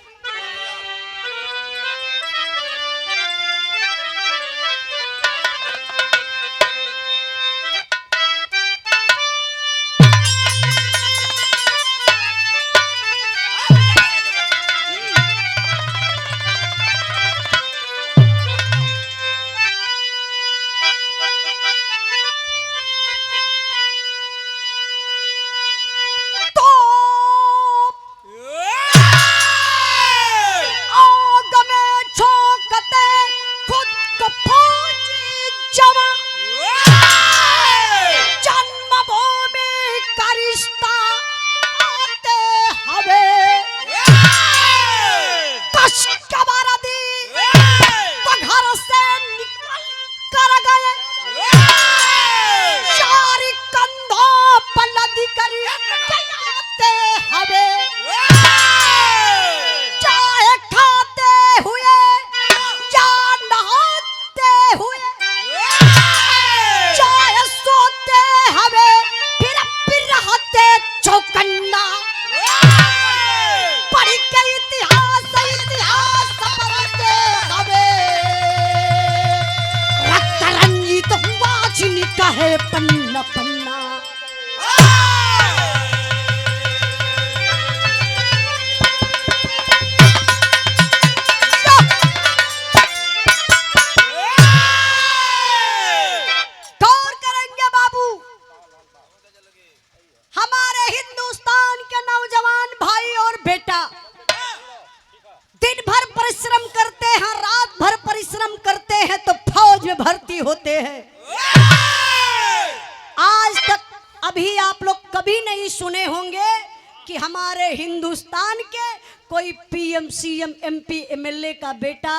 पन्ना पन्ना गौर करेंगे बाबू हमारे हिंदुस्तान के नौजवान भाई और बेटा दिन भर परिश्रम करते हैं रात भर परिश्रम करते हैं तो फौज में भर्ती होते हैं आज तक अभी आप लोग कभी नहीं सुने होंगे कि हमारे हिंदुस्तान के कोई पीएम सीएम एमपी एमएलए का बेटा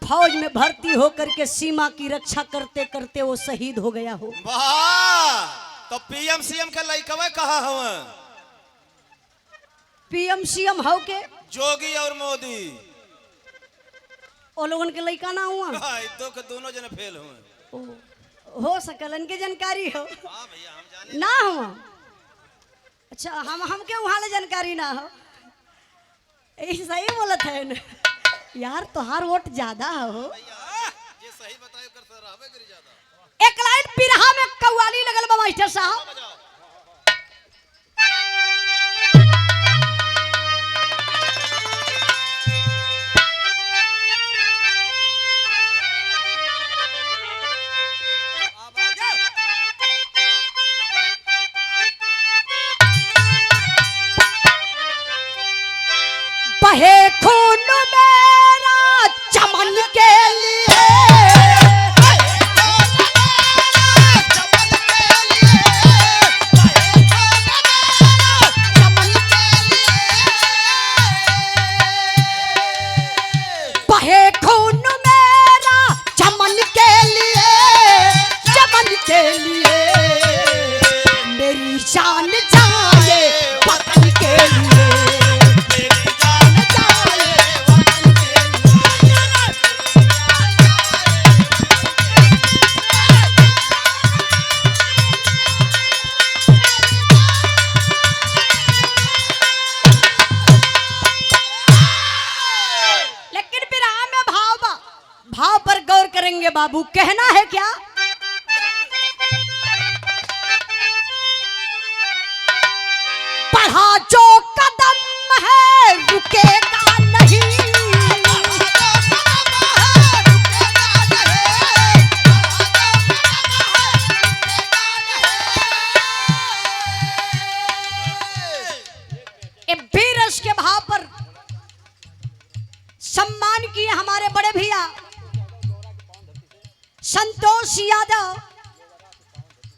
फौज में भर्ती होकर के सीमा की रक्षा करते करते वो शहीद हो गया हो। वाह तो पीएम सीएम के लइकवा कहा हवा पीएम सीएम हो के जोगी और मोदी ओ लोगन के लइका ना हुआ दो के दोनों जने फेल हुए हो सकलन के जानकारी हो हाँ भैया हम जाने ना हुआ अच्छा हमके वहाँ ले जानकारी ना हो ऐसे सही बोलत है न यार तोहार वोट ज्यादा हो ये सही बताओ कर सर हवे करी ज्यादा एक लाइन पिरहा में कव्वाली लगल बा मास्टर साहब बहे खून मेरा चमन के लिए, बहे खून मेरा चमन के लिए, चमन के लिए मेरी जान जाए वतन के लिए, मेरी जान जाए वतन के लिए। लेकिन विरह में भाव पर गौर करेंगे बाबू। कहना है क्या? बढ़ा जो कदम है रुकेगा नहीं, बीरस के भाव पर सम्मान किए हमारे बड़े भैया संतोष यादव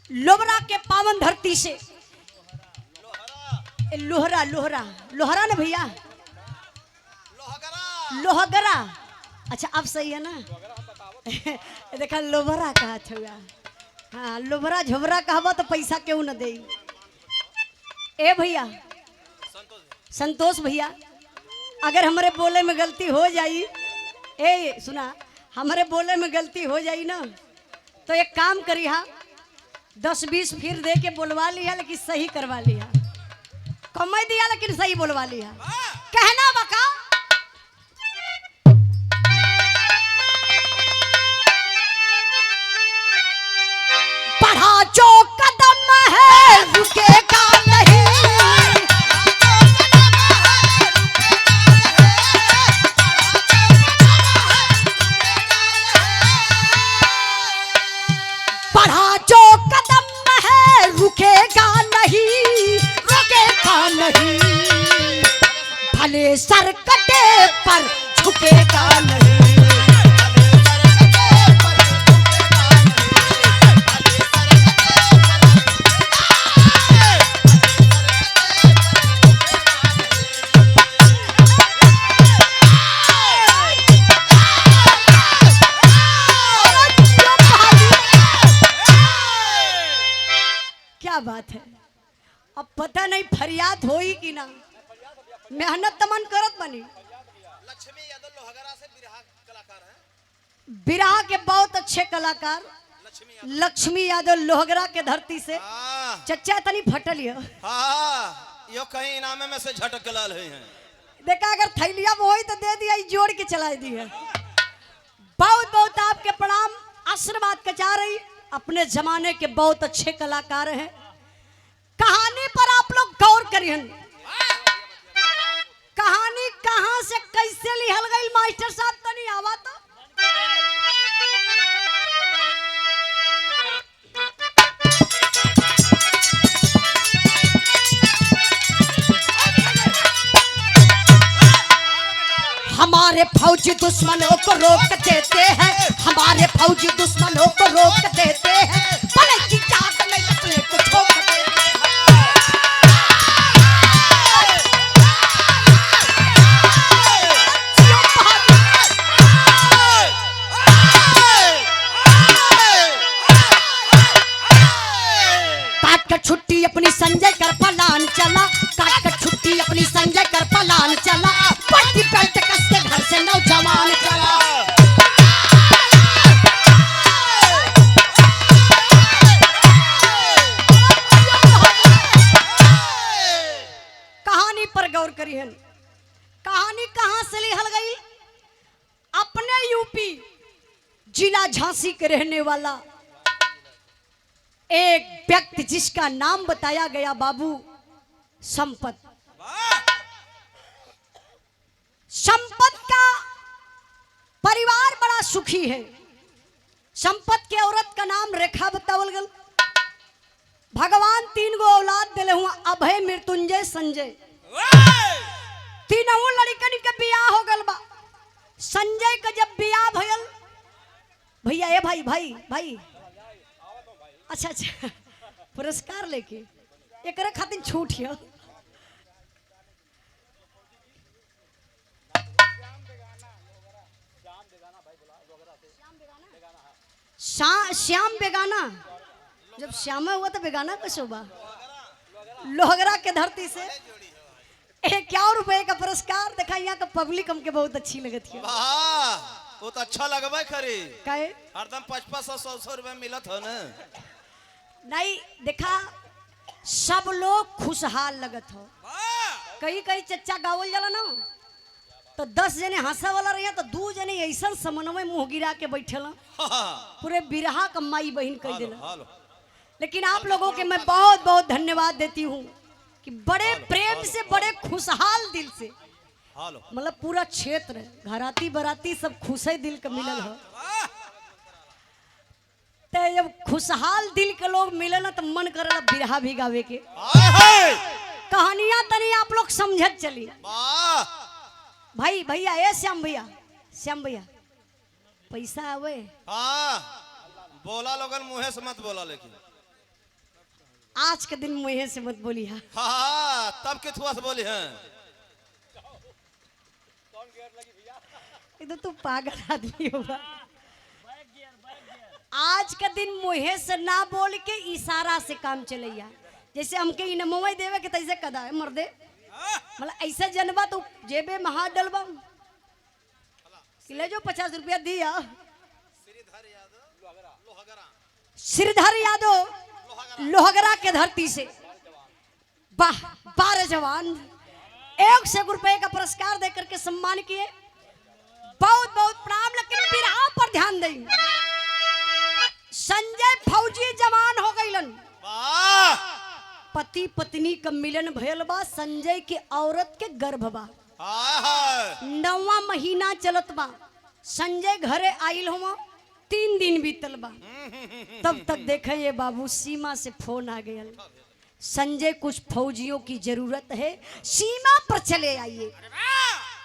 लोबरा के पावन धरती से। लोहरा लोहरा लोहरा ना भैया, लोहगरा। अच्छा अब सही है ना? देखा लोबरा कहा था। हाँ लोबरा झोबरा कहबा तो पैसा क्यों न दे। ए भैया संतोष भैया, अगर हमारे बोले में गलती हो जाई, ए सुना, हमारे बोले में गलती हो जाई ना तो एक काम करी, हाँ 10-20 फिर दे के बोलवा लिया, लेकिन सही करवा लिया। कमाई दिया लेकिन सही बोलवा लिया। कहना बका बढ़ा जो कदम है रुकेगा नहीं, बढ़ा जो कदम है रुकेगा नहीं, रुकेगा नहीं, भले सर कटे पर झुकेगा नहीं, क्या बात है। अब पता नहीं फरियाद होई कि ना, मेहनत तमन करत बनी। लक्ष्मी यादव लोहगरा से बिरहा कलाकार हैं। बिरहा के बहुत अच्छे कलाकार लक्ष्मी यादव लोहगरा के धरती से। चच्चा तनी फटल यो। यो कहीं इनामे में से झटक लाल हैं। देखा अगर थैलिया में होई तो दे दिया, जोड़ के चला दी है। बहुत बहुत आपके प्रणाम, आशीर्वाद कचा रही। अपने जमाने के बहुत अच्छे कलाकार हैं। कहानी पर आप लोग गौर करिए। कहानी कहां से कैसे लिहल गई मास्टर साहब तनी आवा तो। हमारे फौजी दुश्मनों को रोक देते हैं, हमारे फौजी दुश्मनों को रोक देते हैं, भले की चाक में अपने को ठोक देते हैं। काट कर छुट्टी अपनी संजय कर पलान चला, काट कर छुट्टी अपनी संजय कर पलान चला, पट्टी बेल्ट कस के घर से नौजवान चला। कहानी पर गौर करिए। कहानी कहां से लिहल गई? अपने यूपी जिला झांसी के रहने वाला एक व्यक्ति जिसका नाम बताया गया बाबू संपत। संपत का परिवार बड़ा सुखी है। संपत के औरत का नाम रेखा बतावल गल। भगवान 3 गो औलाद दिले हुआ, अभय, मृत्युंजय, संजय। तीनों लड़की लइकन के बियाह हो गल बा। संजय का जब बियाह भयल, भैया ए भाई भाई भाई अच्छा अच्छा पुरस्कार लेके एकरे खातिर छूट है। श्याम बेगाना, जब श्यामा हुआ तो बेगाना का शोभा। लोहगरा के धरती से 51 रुपए का पुरस्कार देखा। यहाँ का पब्लिक हमके बहुत अच्छी लगती है। वाह वो तो अच्छा लगबे खरी। काहे हरदम 500-100 रुपए मिलत हो ना। नहीं देखा सब लोग खुशहाल लगत हो। कई कई चच्चा गावल जाला ना तो 10 जने हंसा वाला रही तो 2 जने ऐसा समन्वय मुंह गिरा के बैठल पूरे बिरहा का माई बहन कह दिला। लेकिन आप लोगों के मैं बहुत बहुत धन्यवाद देती हूँ कि बड़े प्रेम से बड़े खुशहाल दिल से मतलब पूरा क्षेत्र घराती बराती सब खुशे दिल का मिलल हो। तो जब खुशहाल दिल के लोग मिले ना तो मन करे बिरहा भी गावे के। कहानियां तनी आप लोग समझत चली। भाई भैया ए श्याम भैया पैसा आवे। हाँ बोला लोगन मुँह से मत बोला, लेकिन आज के दिन मुँह से मत बोली। हाँ तब के थुआ से बोली है। तो तू पागल आदमी होगा। आज का दिन मुँह से ना बोल के इशारा से काम चलैया। जैसे हमके इनमवा देवे के तैसे कदा है मर्दे मतलब ऐसा जनबा तो जेबे में हाथ डलबा ले जो 50 रुपया दिया। श्रीधर यादव लोहगरा के धरती से 12 जवान 100 रुपए का पुरस्कार देकर के सम्मान किए। बहुत बहुत प्रणाम। लेकिन बिरहा पर ध्यान दें। संजय फौजी जवान हो गईलन। पति पत्नी का मिलन भयल बा। संजय के औरत के गर्भ बा। 9वां महीना चलत बा। संजय घरे आइल हुआ 3 दिन बीतल बा। तब तक देखे ये बाबू सीमा से फोन आ गया। संजय कुछ फौजियों की जरूरत है, सीमा पर चले आइए।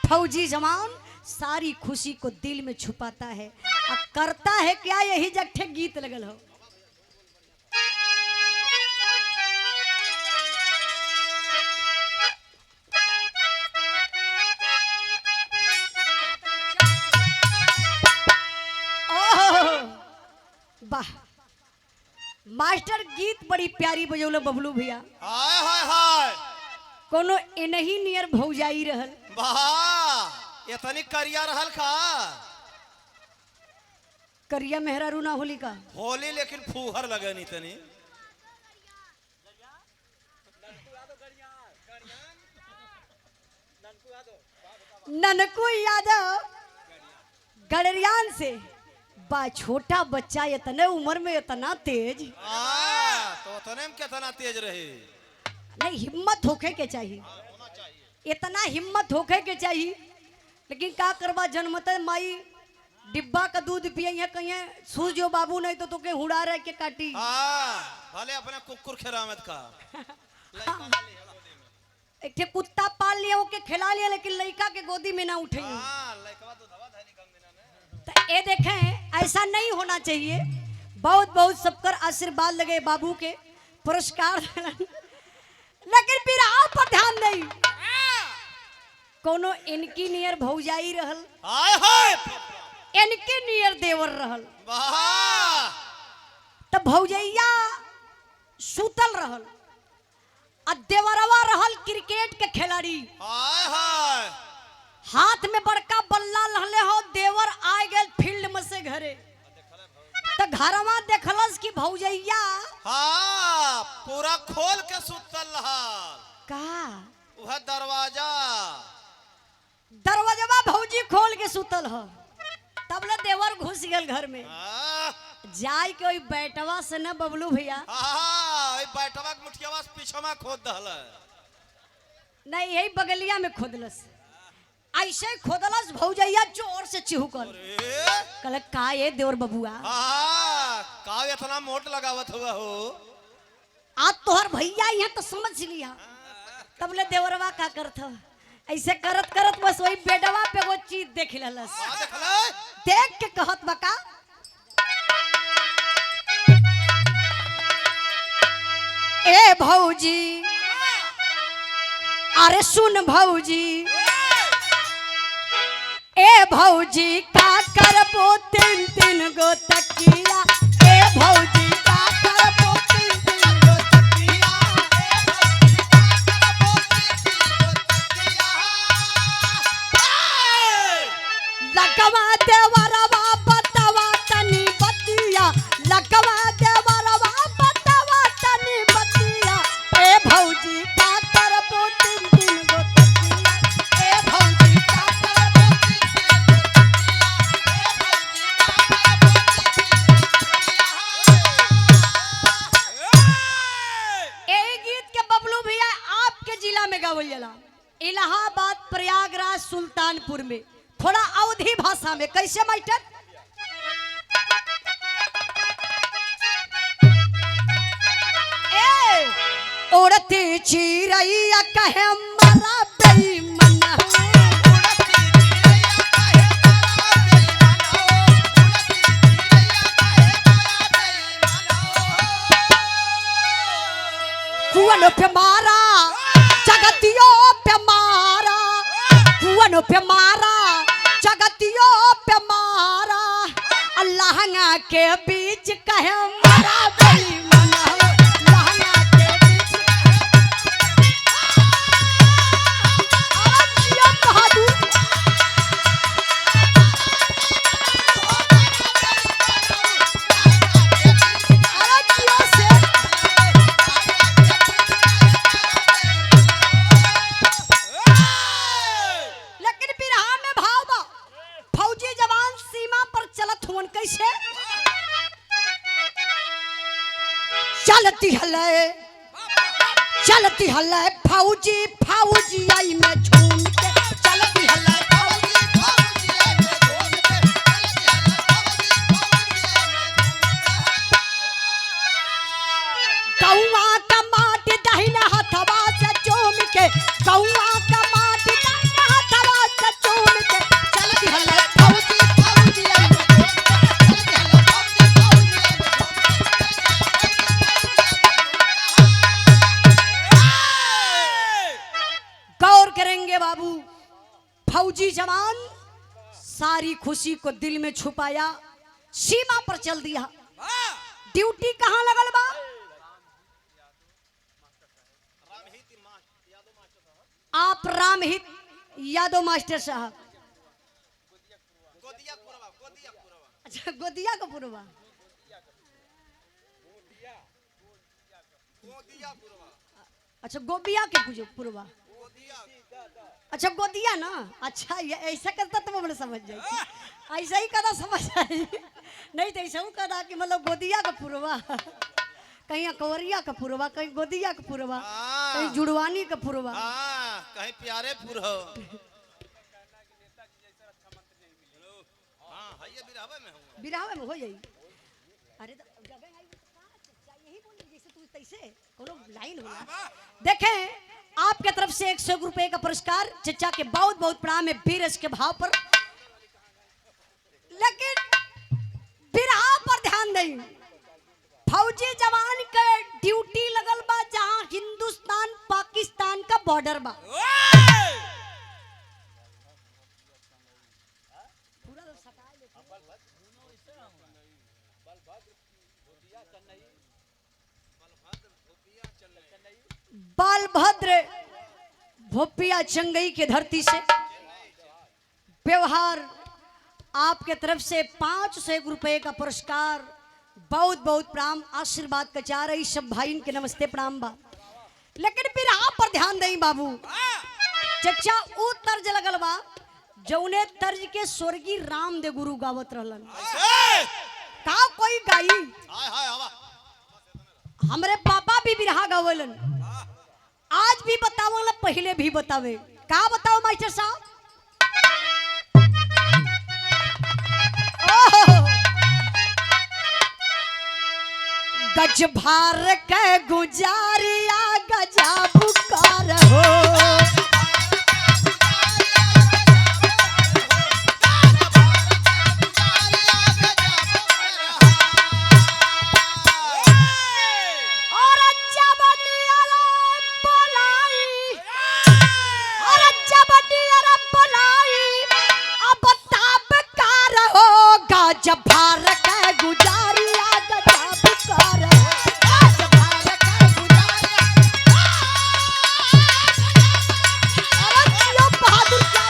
फौजी जवान सारी खुशी को दिल में छुपाता है और करता है क्या यही जगठे गीत लगल हो। वाह मास्टर गीत बड़ी प्यारी बजौले बबलू भैया। हाय हाय हाय कोनो इनही नियर भौजाई रहल। वाह इतनी करिया रहल का। करिया मेहरारू ना होली का होली, लेकिन फूहर लगे नहीं तनी। ननकू यादव गड़रियान से बा। छोटा बच्चा इतने उम्र में इतना तेज। तो इतने में कितना तेज रहे। नहीं हिम्मत होके के चाहिए, इतना हिम्मत होके के चाहिए। लेकिन का करबा जन्मत माई डिब्बा का दूध पिए कहीं सूझो बाबू नहीं तो तोके हुड़ा रह के काटी। भले अपने कुकुर खिलामत का एक ठे कुत्ता पाल लिया ओके खिला लिया, लेकिन लड़का के गोदी में ना उठे। तो ये देखें ऐसा नहीं होना चाहिए। बहुत बहुत सबकर आशीर्वाद लगे बाबू के पुरस्कार। लेकिन बिरहा पर ध्यान नहीं। कोनो इनकी नियर भौजाई रहल, इनके नियर देवर रहल। तब भौजैया सुतल रहल और देवरवा रहल क्रिकेट के खिलाड़ी। हाथ में बड़का बल्ला लहले हो। देवर आ गए फील्ड में से घरे तो घरवा देखलस कि भौजैया पूरा खोल के सुतल रहल का। वह दरवाजा भौजी खोल के सुतल हो। तब ले देवर घुस गल घर में। जाय के ओई बैटवा से न बबलू भैया बैटवा के मुठियावा से पीछवा खोद दहल। नहीं यही बगलिया में खोदलस। ऐसे खोदलस भौजैया जोर से चिहुकल। कल का ये देवर बबुआ का इतना मोट लगावत हुआ हो। आज तोहर भैया यहाँ तो समझ लिया। तब ले देवरवा का करत ऐसे करत करत बस वही बेडवा पे वो चीज देख ललस। देखले देख के कहत बका ए भौजी, अरे सुन भौजी, ए भौजी का करबो तीन तीन गो तकिया, ए भौजी का करबो तीन तीन गो तकिया, लगवा देवरवा बतावा तनी बतिया, लगवा देवरवा बतावा तनी बतिया, ए भौजी का करबो तीन तीन गो तकिया, ए भौजी का करबो जिला में गावल जाला। इलाहाबाद, प्रयागराज, सुल्तानपुर में थोड़ा अवधी भाषा में। कैसे मास्टर? ए उड़ती चिड़ैया कहे मरा बेईमान हो, कुआं पे मारा जगतियों पे मारा, कुआं पे मारा जगतियों पे मारा, लहंगा के बीच कहे मरा बेईमान हो, लहंगा के बीच जिया बहादुर जिया से कैसे चलती हले फौजी फौजी आई में झूम के, चलती हले फौजी फौजी आई में झूम के, कौआ का माटी दहिना हथवा से चूम के, कौआ का माटी दहिना हथवा से चूम के, चलती हले फौजी फौजी आई में झूम करेंगे बाबू। फौजी जवान सारी खुशी को दिल में छुपाया, सीमा पर चल दिया। ड्यूटी कहाँ लगल बा? आप रामहित यादव मास्टर साहब। अच्छा गोदिया का पुरवा, अच्छा गोबिया के पुरवा, अच्छा गोदिया ना। अच्छा ये ऐसा करता तो मैं समझ जाए, ऐसा ही कदा समझ आई, नहीं तो ऐसा कदा कि मतलब गोदिया का पुरवा, कहीं अकवरिया का पुरवा, कहीं गोदिया का पुरवा, कहीं जुड़वानी का पुरवा, कहीं प्यारे पुर हो। बिरहावे में हो जाई। अरे यही बोली जैसे तू तैसे कोनो लाइन होला। देखें आपके तरफ से 100 रुपए का पुरस्कार चचा के बहुत बहुत प्रणाम है बीरज के भाव पर। लेकिन बिरहा पर ध्यान दें, फौजी जवान के ड्यूटी लगल बा जहां हिंदुस्तान पाकिस्तान का बॉर्डर बा। बालभद्र भोपिया चंगई के धरती से व्यवहार आपके तरफ से 500 रुपए का पुरस्कार, बहुत बहुत प्रणाम, आशीर्वाद का चाह रही सब भाई के नमस्ते प्रणाम बा। लेकिन फिर आप पर ध्यान दें बाबू, चचा ऊ तर्ज लगल बा जौने तर्ज के स्वर्गीय रामदेव गुरु गावत रहलन। का कोई गाई? हमरे पापा भी बिरहा गावलन, आज भी बतावला, पहले भी बतावे। का बताओ मास्टर साहब? गज भार के गुजारिया गजा पुकार हो, आज भार का गुजारिया गजब कर आज भार का गुजारिया अरे जियो बहादुर क्या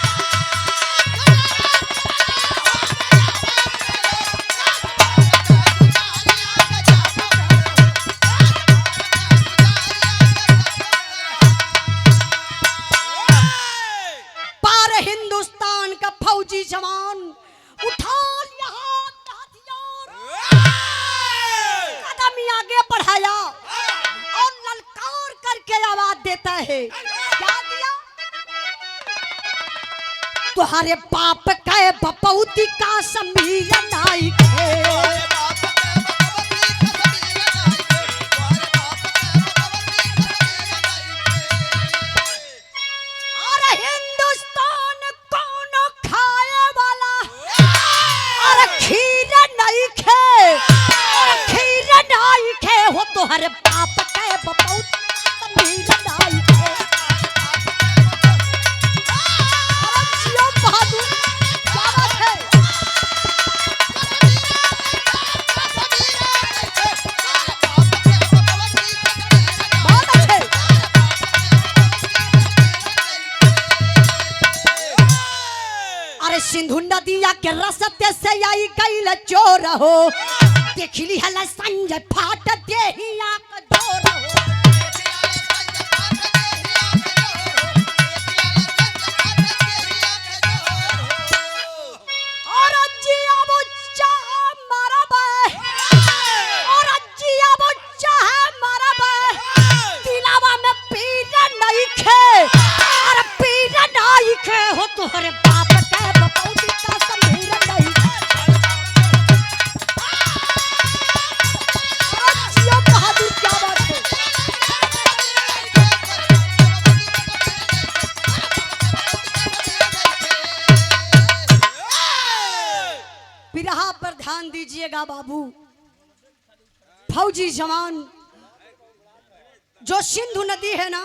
पार हिंदुस्तान का फौजी जवान उठा लिया हाथ हथियार कदम आगे बढ़ाया और ललकार करके आवाज देता है क्या दिया तुम्हारे बाप का बपौती का समीर नाइक है तोहरे बाप के बपौत समीर नाइक है अरे जियो बहादुर क्या बात है बहुत अच्छे अरे सिंधु नदिया के रस्ते से आई गई चोर हो देखली हला संजय फाट देहिया का जोर हो और जिया बुच्चा मरबे और जिया बुच्चा मरबे दिलावा में पीर नहीं खे और पीर नहीं खे हो तोहरे बाप के बपौती का समीर नहीं बिरहा पर ध्यान दीजिएगा बाबू फौजी जवान जो सिंधु नदी है ना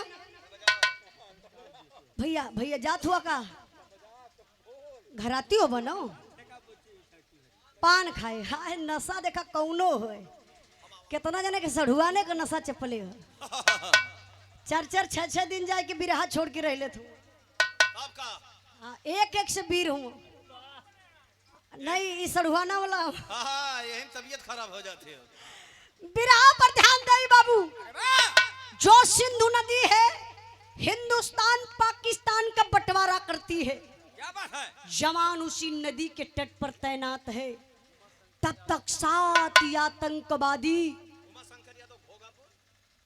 भैया भैया जात हुआ का घराती हो बनो पान खाए हाय नशा देखा कौनो हो कितना जने के सढ़ुआने का नशा चपले हो 4-4 6-6 दिन जाए के बिरहा छोड़ के रह ले तू एक एक से वीर हूँ नहीं इस सढ़ुआना वाला यही तबीयत खराब हो जाती है बिरहा पर ध्यान दे बाबू जो सिंधु नदी है हिंदुस्तान पाकिस्तान का बंटवारा करती है क्या बात है जवान उसी नदी के तट पर तैनात है तब तक 7 आतंकवादी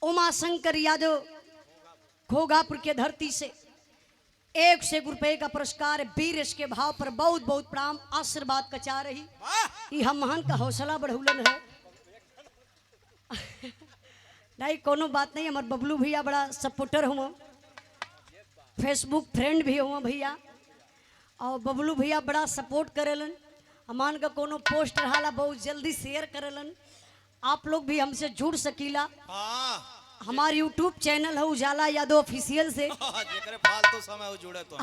उमा शंकर यादव घोगापुर के धरती से 1 रुपए का पुरस्कार वीर के भाव पर बहुत बहुत प्रणाम आशीर्वाद कचा रही ये हम महान का हौसला बढ़ौलन है नहीं कोनो बात नहीं हमारे बबलू भैया बड़ा सपोर्टर हुआ फेसबुक फ्रेंड भी हुआ भैया और बबलू भैया बड़ा सपोर्ट करेलन हमान का कोनो पोस्ट रहा बहुत जल्दी शेयर करेलन आप लोग भी हमसे जुड़ सकीला हमार यूट्यूब चैनल है उजाला यादव ऑफिशियल से फालतू समय जुड़े तो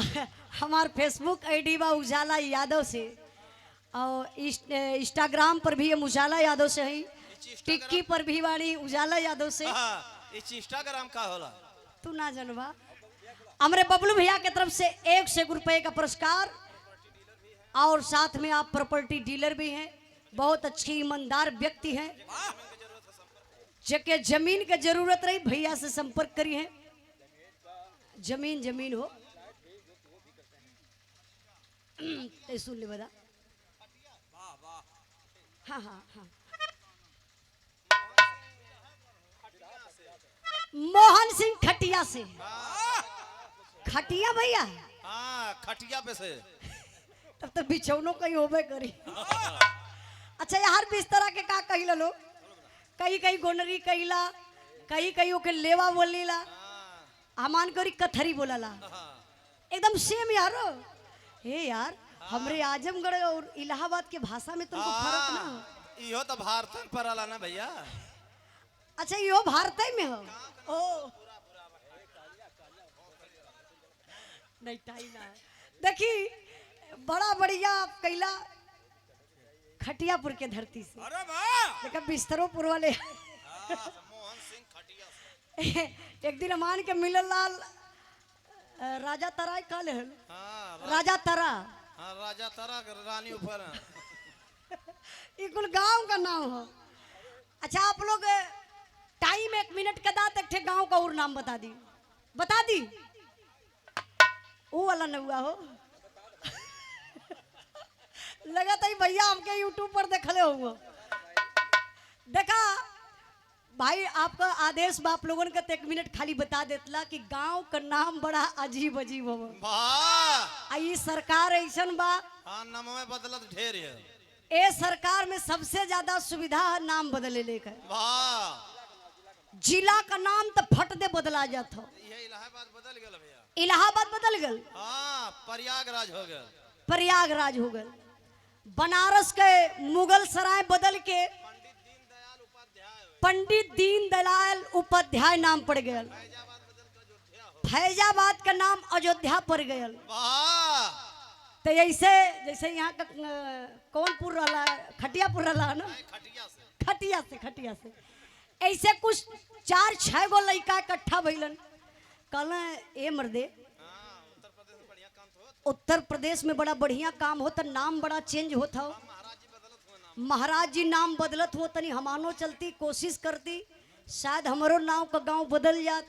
हमार फेसबुक आईडी बा उजाला यादव से और इंस्टाग्राम पर भी हम उजाला यादव से हैं टिक्की पर भी वाली उजाला यादव से इंस्टाग्राम का होला तू ना जानवा हमारे बबलू भैया की तरफ से 1 रुपए का पुरस्कार और साथ में आप प्रॉपर्टी डीलर भी हैं बहुत अच्छी ईमानदार व्यक्ति हैं जके जमीन की जरूरत रही भैया से संपर्क करी है जमीन हो सुन ले बता हाँ हाँ हाँ मोहन सिंह खटिया से खटिया भैया खटिया पे से तब तो बिछौनों कहीं होबे करी अच्छा यार बिस्तरा के का कही लो कहीं कहीं गोनरी कहीला कहीं कहीं ओके लेवा बोलीला हमान करी कथरी बोलाला एकदम सेम यारो हे यार हमरे आजमगढ़ और इलाहाबाद के भाषा में तुमको फर्क ना इहो तो भारत में पड़ाला ना भैया अच्छा यो भारत में हो ओ नहीं टाई ना देखी बड़ा बढ़िया कैला खटियापुर के धरती से। अरे वाह देखा बिस्तरोपुर वाले मोहन सिंह खटिया से। एक दिन मान के मिलल लाल राजा तराय काल है हाँ राजा तरा हाँ राजा तारा के रानी ऊपर है। ये कुल गांव का नाम हो। अच्छा आप लोग टाइम 1 मिनट का दात एक ठे गांव का और नाम बता दी वो वाला न हुआ हो लगा था भैया हमके यूट्यूब पर देखले होंगे। देखा भाई आपका आदेश बाप लोगन का 1 मिनट खाली बता देतला कि गांव का नाम बड़ा अजीब अजीब हो। वाह आई सरकार ऐसन बा हाँ नाम में बदलत ढेर है। ए सरकार में सबसे ज्यादा सुविधा नाम बदले लेकर। वाह जिला का नाम तो फट दे बदला जाता हो। ये इलाहाबाद बदल गया भैया। इलाहाबाद बदल गल हाँ प्रयागराज हो गया। प्रयागराज हो गल। बनारस के मुगल सराय बदल के पंडित दीनदयाल उपाध्याय नाम पड़ गया। फैजाबाद का नाम अयोध्या पड़ गया। वाह तो ऐसे जैसे यहाँ का कौनपुर रहा खटियापुर रहा ना खटिया से ऐसे कुछ 4-6 गो लड़का इकट्ठा भइलन। कल ए मर्दे उत्तर प्रदेश में बड़ा बढ़िया काम होता नाम बड़ा चेंज होता हो। महाराज जी नाम बदलत हो तनी हमानो चलती कोशिश करती शायद हमारो नाव का गांव बदल जात।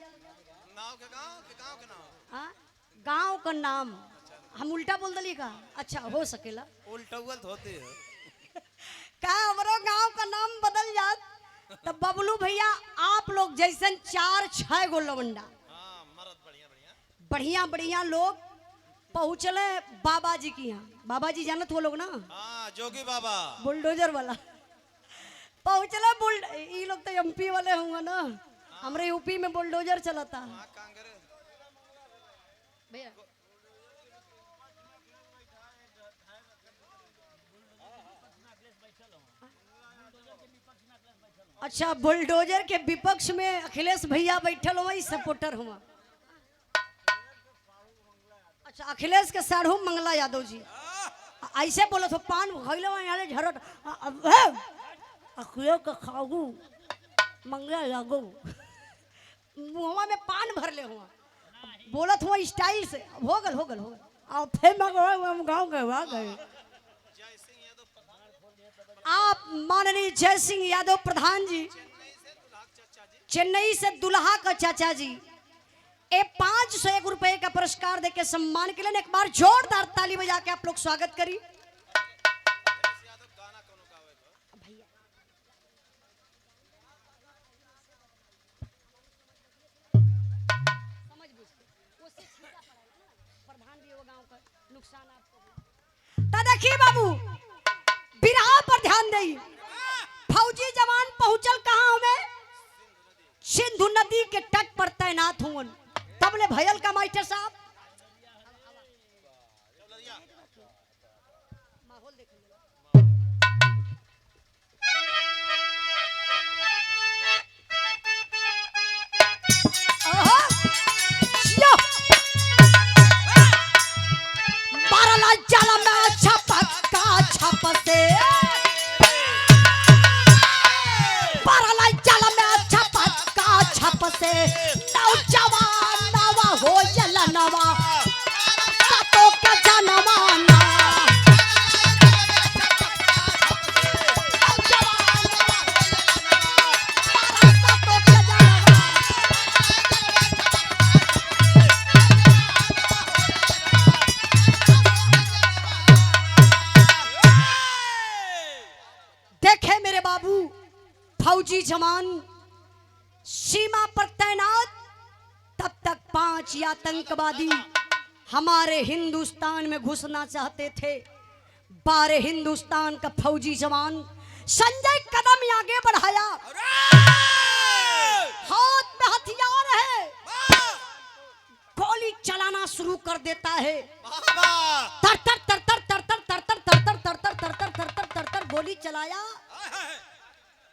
गांव का नाम हम उल्टा बोल दली का अच्छा हो सकेला उल्टा होते है का हमारो गांव का नाम बदल जात। तब बबलू भैया आप लोग जैसन 4-6 गो लवंडा बढ़िया लोग पहुँचले बाबा जी की यहाँ। बाबा जी जानत हो लोग ना हाँ जोगी बाबा बुलडोजर वाला पहुँचले ये लोग तो एमपी वाले होंगे ना। हमारे यूपी में बुलडोजर चलाता भैया। अच्छा बुलडोजर के विपक्ष में अखिलेश भैया बैठल हुआ सपोर्टर हुआ। अच्छा अखिलेश के साढ़ू मंगला यादव जी ऐसे बोलो तो पान खैले यहाँ झरट अखिलेश का खागू मंगला यादव मुहवा में पान भर ले हुआ बोलत हुआ स्टाइल से हो गल और फिर गाँव गए आप माननीय जय सिंह यादव प्रधान जी चेन्नई से दुल्हा का चाचा जी 501 रुपए का पुरस्कार देके सम्मान के लिए एक बार जोरदार ताली बजा के आप लोग स्वागत करिए। देखिए बाबू बिरहा पर ध्यान दई। फौजी जवान पहुंचल कहां में सिंधु नदी के तट पर तैनात हुवन। तबले भयल का मास्टर साहब माहौल देख जाला में छप से परला जाला में छप से नौजवान नवा हो जला नवा तो का जनवाना फौजी जवान सीमा पर तैनात तब तक 5 आतंकवादी हमारे हिंदुस्तान में घुसना चाहते थे। 12 हिंदुस्तान का फौजी जवान संजय कदम आगे बढ़ाया, हाथ में हथियार है, गोली चलाना शुरू कर देता है। तर तर तर तर तर तर तर तर तर तर तर तर तर तर तर तर तर तर गोली चलाया,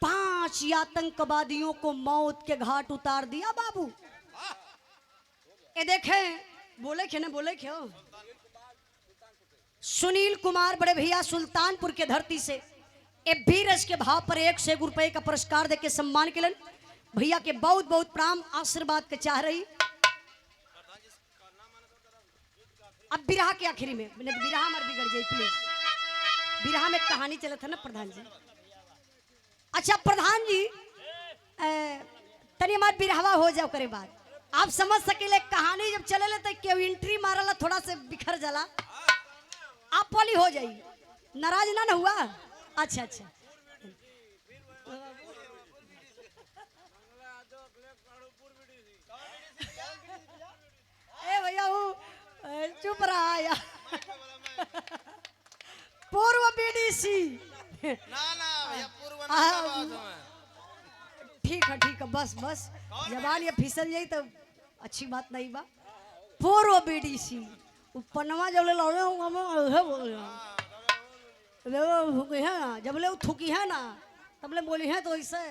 5 आतंकवादियों को मौत के घाट उतार दिया। बाबू ये देखें, बोले क्यों ना बोले क्यों? सुनील कुमार बड़े भैया सुल्तानपुर के धरती से ए बीरज के भाव पर 101 रुपए का पुरस्कार देके सम्मान केलन। भैया के बहुत बहुत प्रणाम आशीर्वाद के चाह रही। अब बिरहा के आखिरी में बिरहा मर बिगड़ जाए प्लीज। बिरहा में कहानी चला था ना प्रधान जी। अच्छा प्रधान जी तनी हमार बिरहवा हो जाओ करे बाद आप समझ सकेले कहानी जब चले तो केहू एंट्री मारला थोड़ा से बिखर जाला आप वाली हो जाई नाराज ना हुआ। अच्छा अच्छा ए भैया चुप रहा या पूर्व बीडीसी ना भैया पूर्व ना बात है। ठीक है बस बस जबान ये फिसल जाई तो अच्छी बात नहीं बा। पूर्व बीडीसी पन्नवा जब ले लौड़े है ना जब ले थूकी है ना तब ले बोली है तो ऐसे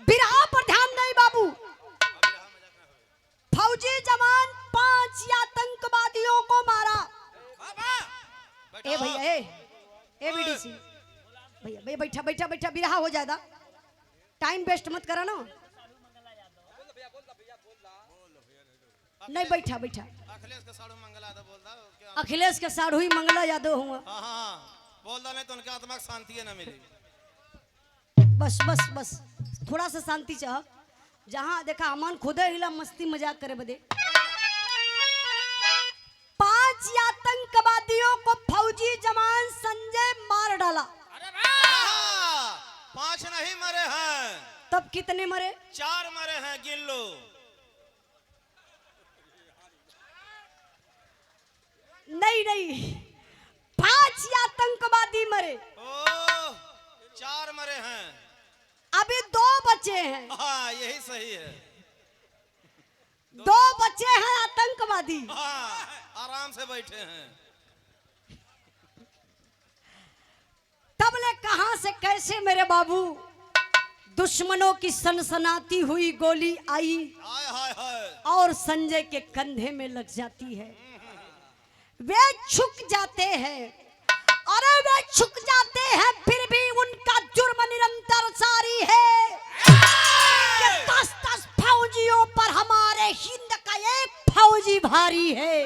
बिरहा पर ध्यान नहीं बाबू। फौजी जवान 5 आतंकवादियों को मारा। ए भैया ए बीडीसी भैया भैया बैठा बैठा बैठा बिरहा हो जाएगा टाइम वेस्ट मत करा ना। नहीं बैठा बैठा अखिलेश के साढ़ू ही मंगला यादव हुआ। बोल दो नहीं तो उनके आत्मा की शांति ना मिली। बस बस बस थोड़ा सा शांति चाह। जहां देखा अमन खुदे हिला मस्ती मजाक करे बदे। 5 आतंकवादियों को फौजी जवान संजय मार डाला। 5 नहीं मरे हैं। तब कितने मरे? 4 मरे हैं गिन लो। नहीं 5 आतंकवादी मरे। 4 मरे हैं अभी 2 बचे हैं। हाँ यही सही है। 2 बचे हैं आतंकवादी। हाँ आराम से बैठे हैं। तब ले कहां से कैसे मेरे बाबू दुश्मनों की सनसनाती हुई गोली आई और संजय के कंधे में लग जाती है। वे झुक जाते हैं। अरे वे झुक जाते हैं फिर भी उनका जुर्म निरंतर जारी है कि 10 फौजियों पर हमारे हिंद का एक फौजी भारी है।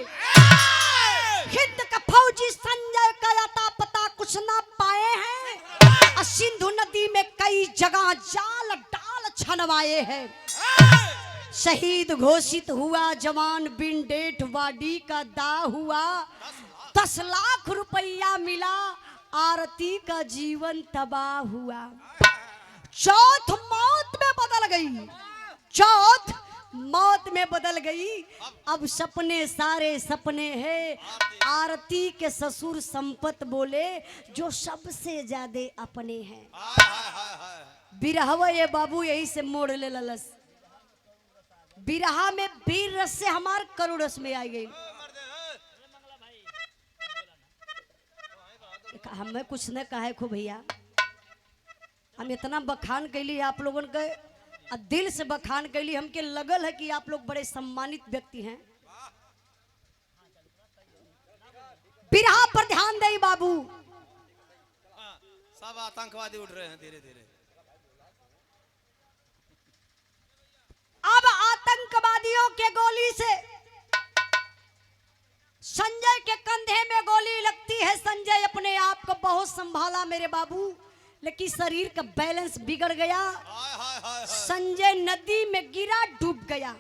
हिंद का फौजी संजय का अता पता कुछ ना पाए हैं। सिंधु नदी में कई जगह जाल डाल छनवाए हैं। शहीद घोषित हुआ जवान बिन डेट वाडी का दाह हुआ। 10 लाख रुपया मिला आरती का जीवन तबाह हुआ। चौथ मौत में बदल गई। चौथ मौत में बदल गई। अब सपने सारे सपने हैं। आरती के ससुर संपत बोले जो सबसे ज्यादा अपने हैं। बिरहवा ये बाबू यही से मोड़ ले ललस। बिरहा में वीर रस से हमार करुण रस में आई गई। हमें कुछ न कहे खो भैया हम इतना बखान कैली आप लोगन के दिल से बखान कैली। हमके लगल है कि आप लोग बड़े सम्मानित व्यक्ति हैं। बिरहा पर ध्यान दे बाबू। सब आतंकवादी उठ रहे हैं धीरे धीरे। अब आतंकवादियों के गोली से संजय के कंधे में गोली लगती है। संजय अपने आप को बहुत संभाला मेरे बाबू लेकिन शरीर का बैलेंस बिगड़ गया। संजय नदी में गिरा डूब गया।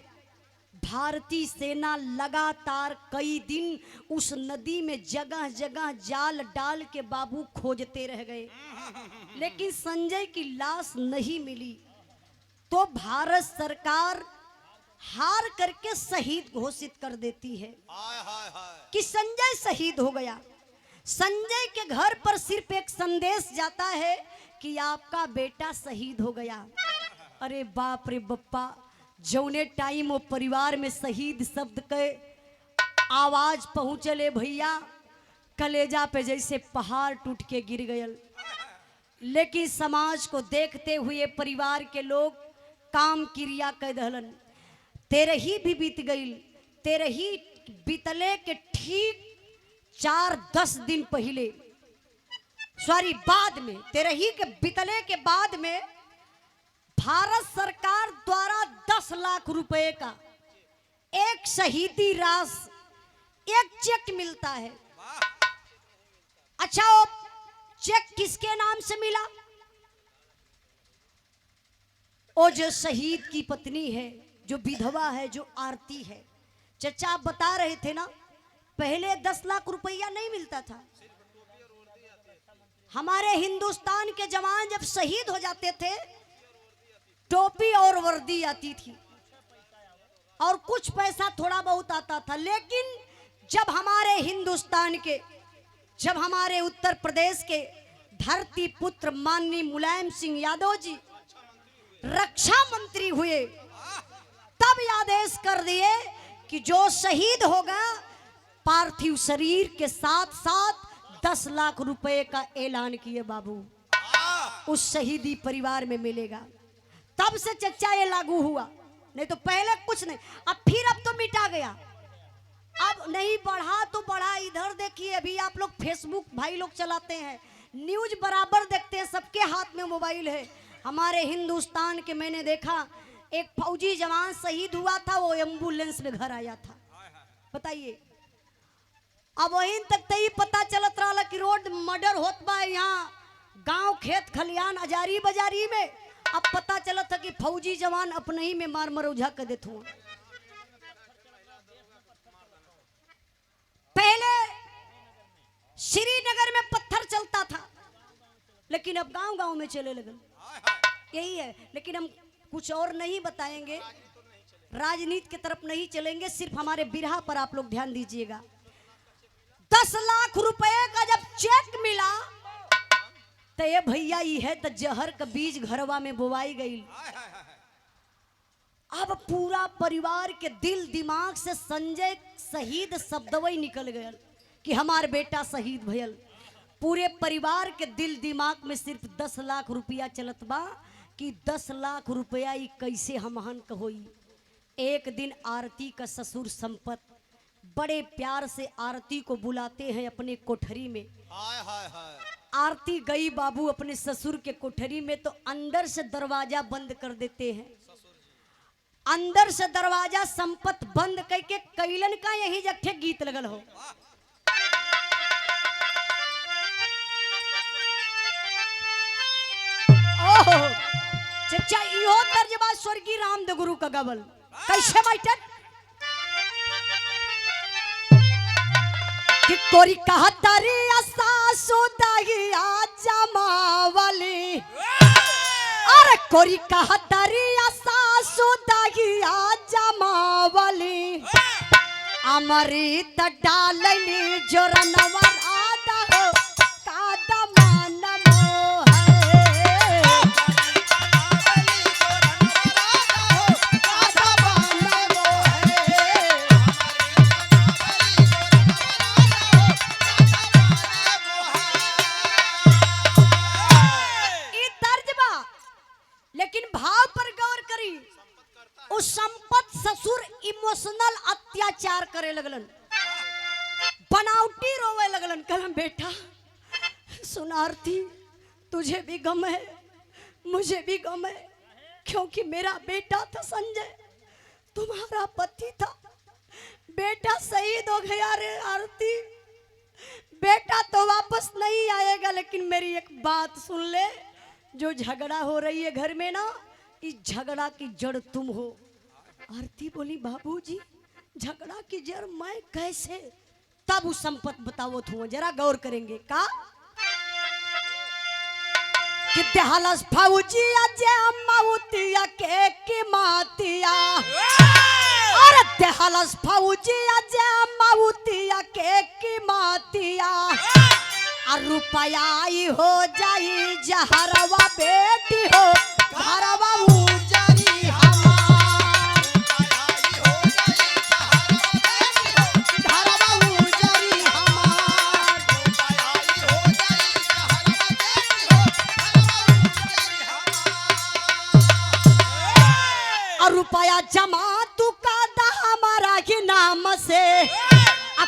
भारतीय सेना लगातार कई दिन उस नदी में जगह जगह जाल डाल के बाबू खोजते रह गए लेकिन संजय की लाश नहीं मिली। तो भारत सरकार हार करके शहीद घोषित कर देती है कि संजय शहीद हो गया। संजय के घर पर सिर्फ एक संदेश जाता है कि आपका बेटा शहीद हो गया। अरे बाप रे बप्पा जौने टाइम वो परिवार में शहीद शब्द के आवाज पहुंचले भैया कलेजा पे जैसे पहाड़ टूट के गिर गयल। लेकिन समाज को देखते हुए परिवार के लोग काम क्रिया कह दहलन। तेरे ही भी बीत गई। तेरे ही बीतले के ठीक 4-10 दिन पहले सॉरी बाद में, तेरही के बीतने के बाद में भारत सरकार द्वारा 10 लाख रुपए का एक शहीदी राशि, एक चेक मिलता है। अच्छा, वो चेक किसके नाम से मिला? वो जो शहीद की पत्नी है, जो विधवा है, जो आरती है। चचा आप बता रहे थे ना, पहले 10 लाख रुपया नहीं मिलता था। हमारे हिंदुस्तान के जवान जब शहीद हो जाते थे, टोपी और वर्दी आती थी और कुछ पैसा थोड़ा बहुत आता था। लेकिन जब हमारे हिंदुस्तान के, जब हमारे उत्तर प्रदेश के धरती पुत्र माननीय मुलायम सिंह यादव जी रक्षा मंत्री हुए, तब आदेश कर दिए कि जो शहीद होगा पार्थिव शरीर के साथ साथ 10 लाख रुपए का ऐलान किए बाबू, उस शहीदी परिवार में मिलेगा। तब से चच्चा ये लागू हुआ, नहीं तो पहले कुछ नहीं। अब तो मिटा गया, अब नहीं बढ़ा तो बढ़ा। इधर देखिए, अभी आप लोग फेसबुक भाई लोग चलाते हैं, न्यूज बराबर देखते हैं, सबके हाथ में मोबाइल है। हमारे हिंदुस्तान के मैंने देखा, एक फौजी जवान शहीद हुआ था, वो एम्बुलेंस में घर आया था। बताइए, अब वहीं तक तो ही पता चलत रहा कि रोड मर्डर होत बा यहाँ गांव खेत खलियान अजारी बाजारी में। अब पता चला था कि फौजी जवान अपने ही में मार मरौझा कर देते हुए। पहले श्रीनगर में पत्थर चलता था, लेकिन अब गांव गांव में चले लगे। यही है, लेकिन हम कुछ और नहीं बताएंगे, राजनीति की तरफ नहीं चलेंगे, सिर्फ हमारे बिरहा पर आप लोग ध्यान दीजिएगा। 10 लाख रुपए का जब चेक मिला तो ये भैया ही है तो जहर का बीज घरवा में बोवाई गई। अब पूरा परिवार के दिल दिमाग से संजय शहीद शब्दवई निकल गया कि हमार बेटा शहीद भयल। पूरे परिवार के दिल दिमाग में सिर्फ 10 लाख रुपया चलत बा कि 10 लाख रुपया ही कैसे हमहन का होई। एक दिन आरती का ससुर संपत बड़े प्यार से आरती को बुलाते हैं अपने कोठरी में। हाय हाय हाय। आरती गई बाबू अपने ससुर के कोठरी में, तो अंदर से दरवाजा बंद कर देते हैं। अंदर से दरवाजा संपत बंद करके कैलन का यही जगह गीत लगल हो। ओह चचा, इहो तर्जबा स्वर्गीय रामदेव गुरु का गबल कैसे बैठन कि कोरी कहतरी सासु दहिया जमावली। अरे कोरी कहतरी सासु दहिया जमावली, अमृत डालली जोरनवा राधा हो कादमान मोह। लेकिन भाव पर गौर करी, उस संपत ससुर इमोशनल अत्याचार करे लगलन, बनावटी रोवे लगलन। कहलन बेटा सुन आरती, तुझे भी गम है, मुझे भी गम है, क्योंकि मेरा बेटा था संजय, तुम्हारा पति था, बेटा शहीद हो गया रे आरती, बेटा तो वापस नहीं आएगा। लेकिन मेरी एक बात सुन ले, जो झगड़ा हो रही है घर में ना, इस झगड़ा की जड़ तुम हो। आरती बोली बाबूजी झगड़ा की जड़ मैं कैसे? तब उस संपत बताओ तुम, जरा गौर करेंगे का कि देहलस फौजिया जे मौतिया के की मातिया। और देहलस फौजिया जे मौतिया के की मातिया, रुपया हो जाई जहरवा बेटी हो घरवा उजरी हमार। घरवा उजरी हमार। और रुपया जमा तू का दा हमारा ही नाम से,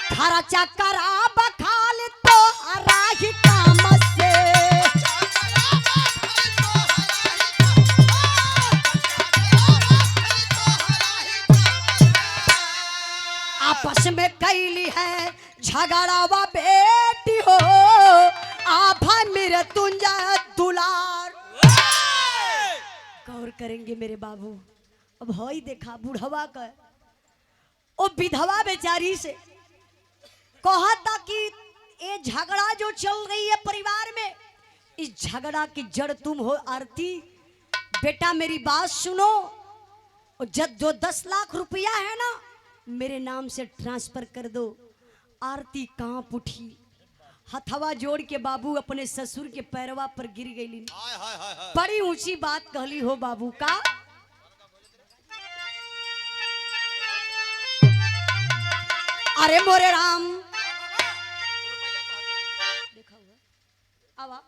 खर्चा करा बखाल तो हरा ही काम से। बुढ़वा बेटी हो आभा मेरे तुंजा दुलार। गौर करेंगे मेरे बाबू। अब हई देखा बुढ़वा का ओ विधवा बेचारी से कहा था कि ये झगड़ा जो चल रही है परिवार में, इस झगड़ा की जड़ तुम हो आरती। बेटा मेरी बात सुनो, जो 10 लाख रुपया है ना मेरे नाम से ट्रांसफर कर दो। आरती कांप उठी, हथवा जोड़ के बाबू अपने ससुर के पैरवा पर गिर गई। बड़ी ऊंची बात कहली हो बाबू का। अरे मोरे राम देखा हुआ आवा।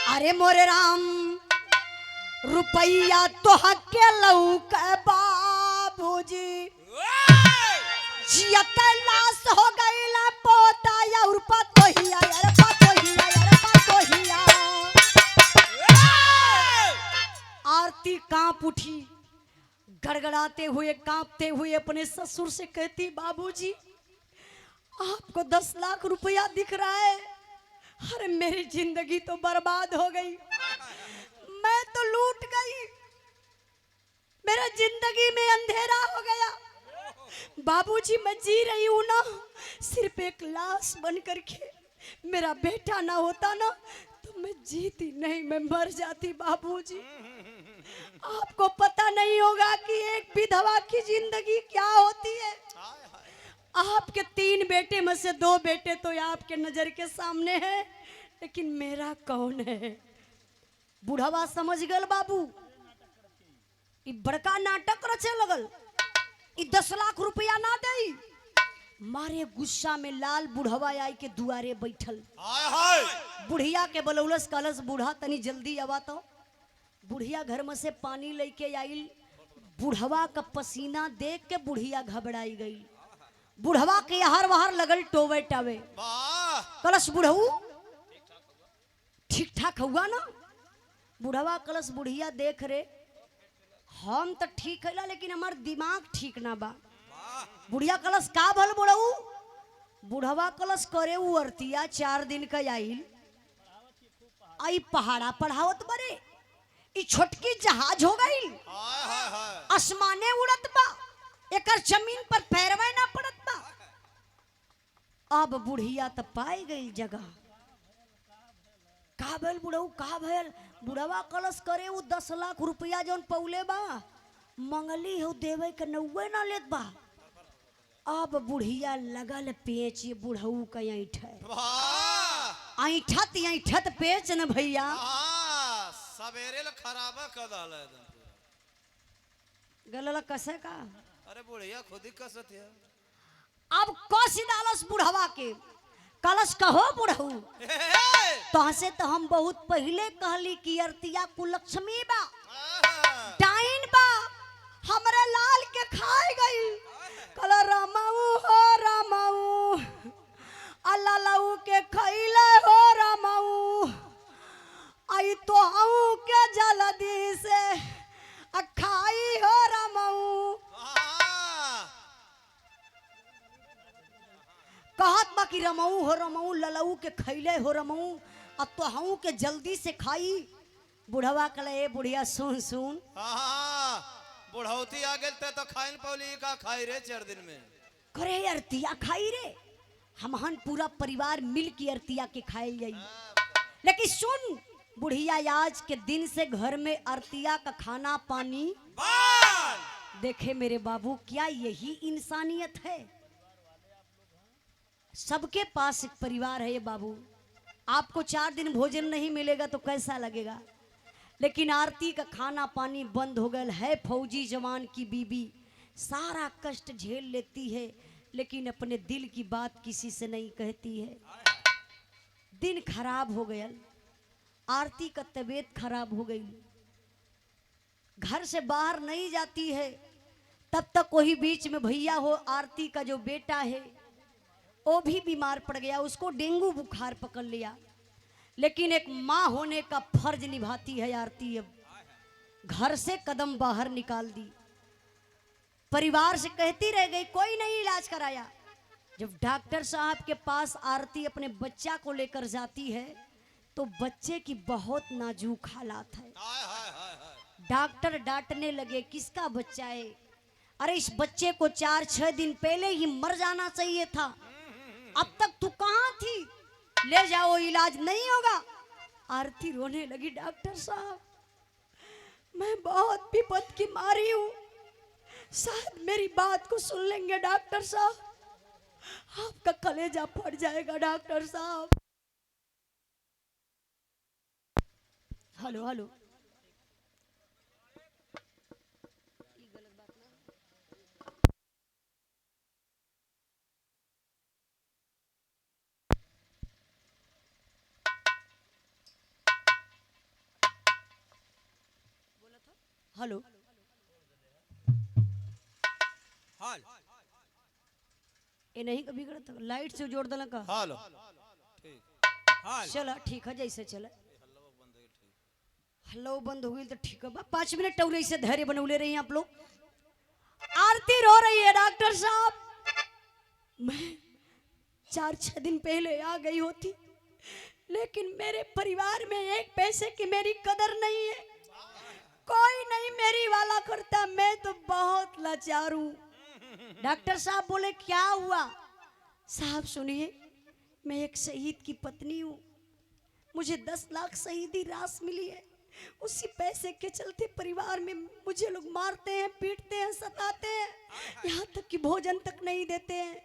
अरे मोरे राम रुपया तो हके लौक बाबूजी जियत लाश हो गईला पोता और पतोहिया यार पतोहिया यार पतोहिया। आरती कांप उठी, गड़गड़ाते हुए कांपते हुए अपने ससुर से कहती बाबूजी आपको 10 लाख रुपया दिख रहा है, अरे मेरी जिंदगी तो बर्बाद हो गई, मैं तो लूट गई, मेरा जिंदगी में अंधेरा हो गया। बाबूजी मैं जी रही हूं ना सिर्फ एक लाश बन करके, मेरा बेटा ना होता ना तो मैं जीती नहीं, मैं मर जाती। बाबूजी आपको पता नहीं होगा कि एक विधवा की जिंदगी क्या होती है। आपके 3 बेटे में से 2 बेटे तो आपके नजर के सामने हैं, लेकिन मेरा कौन है। बुढ़वा समझ गल बाबू ई बड़का नाटक रचे लगल, ई 10 लाख रुपया ना दई। मारे गुस्सा में लाल बुढ़वा आई के दुआरे बैठल। बुढ़िया के बलौलस कलस बूढ़ा तनी जल्दी आवा तो। बुढ़िया घर में से पानी लेके आई, बुढ़वा का पसीना देख के बुढ़िया घबराई गई। बुढ़वा के हर वहार लगल टोवे टावे। कलश बुढ़ऊ ठीक ठाक हुआ ना। बुढ़वा कलश बुढ़िया देख रे हम तो ठीक है लेकिन हमार दिमाग ठीक ना बा। बुढ़िया कलश का भल बुढ़ऊ। बुढ़वा कलश करे उ अरतिया 4 दिन का आइल आई पहाड़ा पढ़ावत बरे, ई छोटकी जहाज हो गई, आसमाने उड़त बा, एकर जमीन पर पैरवे ना पड़त बा। अब बुढ़िया तो पाई गई जगह। का भल बुढ़ऊ का भल। बुढ़वा कलश करे उ 10 लाख रुपया जौन पौले बा मंगली हो देवे के नौवे ना लेत बा। अब बुढ़िया लगल पेच ये बुढ़ऊ का ऐठत ऐठत पेच न भैया सवेरे ल खराबा कर डाला एकदम गलला कसे का। अरे बुढ़िया खुद ही कसत है। अब कसी डालस बुढ़वा के कलश कहो बुढ़ऊ तो से तो हम बहुत पहले कहली कि अरतिया कुलक्ष्मी बा डाइन बा हमरे लाल के खाए गई। कल रामाऊ हो रामाऊ अल्लाह के खैले हो रामाऊ आई तो आऊ के जल्दी से खाई हो रामाऊ। कहत बा कि रमाऊ हो रमाऊ ललऊ के खैले हो रमाऊ अब तो हूँ के जल्दी से खाई। बुढ़वा कले बुढ़िया सुन सुन बुढ़ौती आ गए तो खाइन पौली का खाई रे 4 दिन में। करे अरतिया खाई रे हमहन पूरा परिवार मिल की अरतिया के खाई जाई। लेकिन सुन बुढ़िया आज के दिन से घर में अरतिया का खाना पानी देखे मेरे बाबू क्या यही इंसानियत है। सबके पास एक परिवार है ये बाबू। आपको 4 दिन भोजन नहीं मिलेगा तो कैसा लगेगा। लेकिन आरती का खाना पानी बंद हो गया है। फौजी जवान की बीबी सारा कष्ट झेल लेती है लेकिन अपने दिल की बात किसी से नहीं कहती है। दिन खराब हो गया, आरती का तबीयत खराब हो गई, घर से बाहर नहीं जाती है। तब तक वही बीच में भैया हो आरती का जो बेटा है वो भी बीमार पड़ गया, उसको डेंगू बुखार पकड़ लिया। लेकिन एक माँ होने का फर्ज निभाती है आरती। अब घर से कदम बाहर निकाल दी। परिवार से कहती रह गई, कोई नहीं इलाज कराया। जब डॉक्टर साहब के पास आरती अपने बच्चा को लेकर जाती है तो बच्चे की बहुत नाजुक हालात है। डॉक्टर डांटने लगे, किसका बच्चा है? अरे इस बच्चे को 4-6 दिन पहले ही मर जाना चाहिए था, अब तक तू कहाँ थी? ले जाओ, इलाज नहीं होगा। आरती रोने लगी, डॉक्टर साहब मैं बहुत विपद की मारी हूँ, शायद मेरी बात को सुन लेंगे डॉक्टर साहब, आपका कलेजा फट जाएगा डॉक्टर साहब। हेलो हेलो, हेलो ये नहीं कभी करता, लाइट से जोड़ देना का। हेलो ठीक चला ठीक है, जैसे चले। हेलो बंद हो गई तो ठीक है, 5 मिनट और ऐसे धैर्य बनौले रही आप लोग। आरती रो रही है, डॉक्टर साहब मैं 4-6 दिन पहले आ गई होती, लेकिन मेरे परिवार में एक पैसे की मेरी कदर नहीं है, कोई नहीं मेरी वाला करता, मैं तो बहुत लाचार हूँ। डॉक्टर साहब बोले क्या हुआ? साहब सुनिए, मैं एक शहीद की पत्नी हूँ, मुझे 10 लाख शहीदी राशि मिली है, उसी पैसे के चलते परिवार में मुझे लोग मारते हैं, पीटते हैं, सताते हैं, यहाँ तक कि भोजन तक नहीं देते हैं।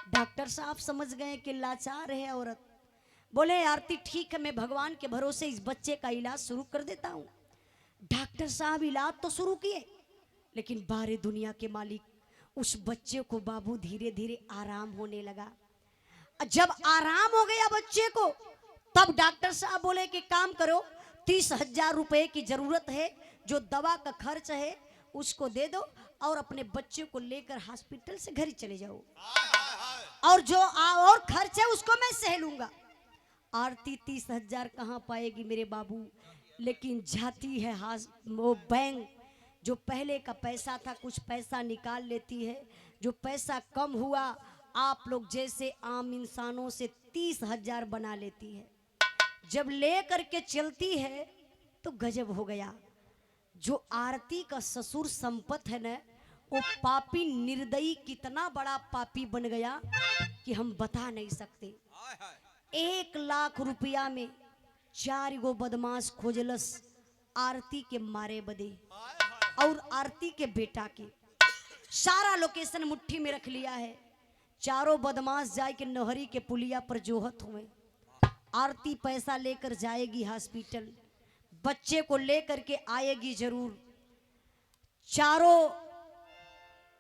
डॉक्टर साहब समझ गए कि लाचार है औरत। बोले आरती ठीक है, मैं भगवान के भरोसे इस बच्चे का इलाज शुरू कर देता हूँ। डॉक्टर साहब इलाज तो शुरू किए, लेकिन बारे दुनिया के मालिक, उस बच्चे को बाबू धीरे धीरे आराम होने लगा। जब आराम हो गया बच्चे को, तब डॉक्टर साहब बोले कि काम करो, 30,000 रुपए की जरूरत है, जो दवा का खर्च है उसको दे दो और अपने बच्चे को लेकर हॉस्पिटल से घर ही चले जाओ, और जो और खर्च है उसको मैं सह लूंगा। आरती 30,000 कहाँ पाएगी मेरे बाबू, लेकिन जाती है वो बैंक, जो पहले का पैसा था कुछ पैसा निकाल लेती है, जो पैसा कम हुआ आप लोग जैसे आम इंसानों से 30,000 बना लेती है। जब ले करके चलती है तो गजब हो गया, जो आरती का ससुर संपत है ना, वो पापी निर्दयी कितना बड़ा पापी बन गया कि हम बता नहीं सकते। 1 लाख रुपया में 4 गो बदमाश खोजलस आरती के मारे बदे और आरती के बेटा के। सारा लोकेशन मुट्ठी में रख लिया है, चारों बदमाश जाए के नहरी के पुलिया पर जोहत हुए। आरती पैसा लेकर जाएगी हॉस्पिटल, बच्चे को लेकर के आएगी जरूर। चारों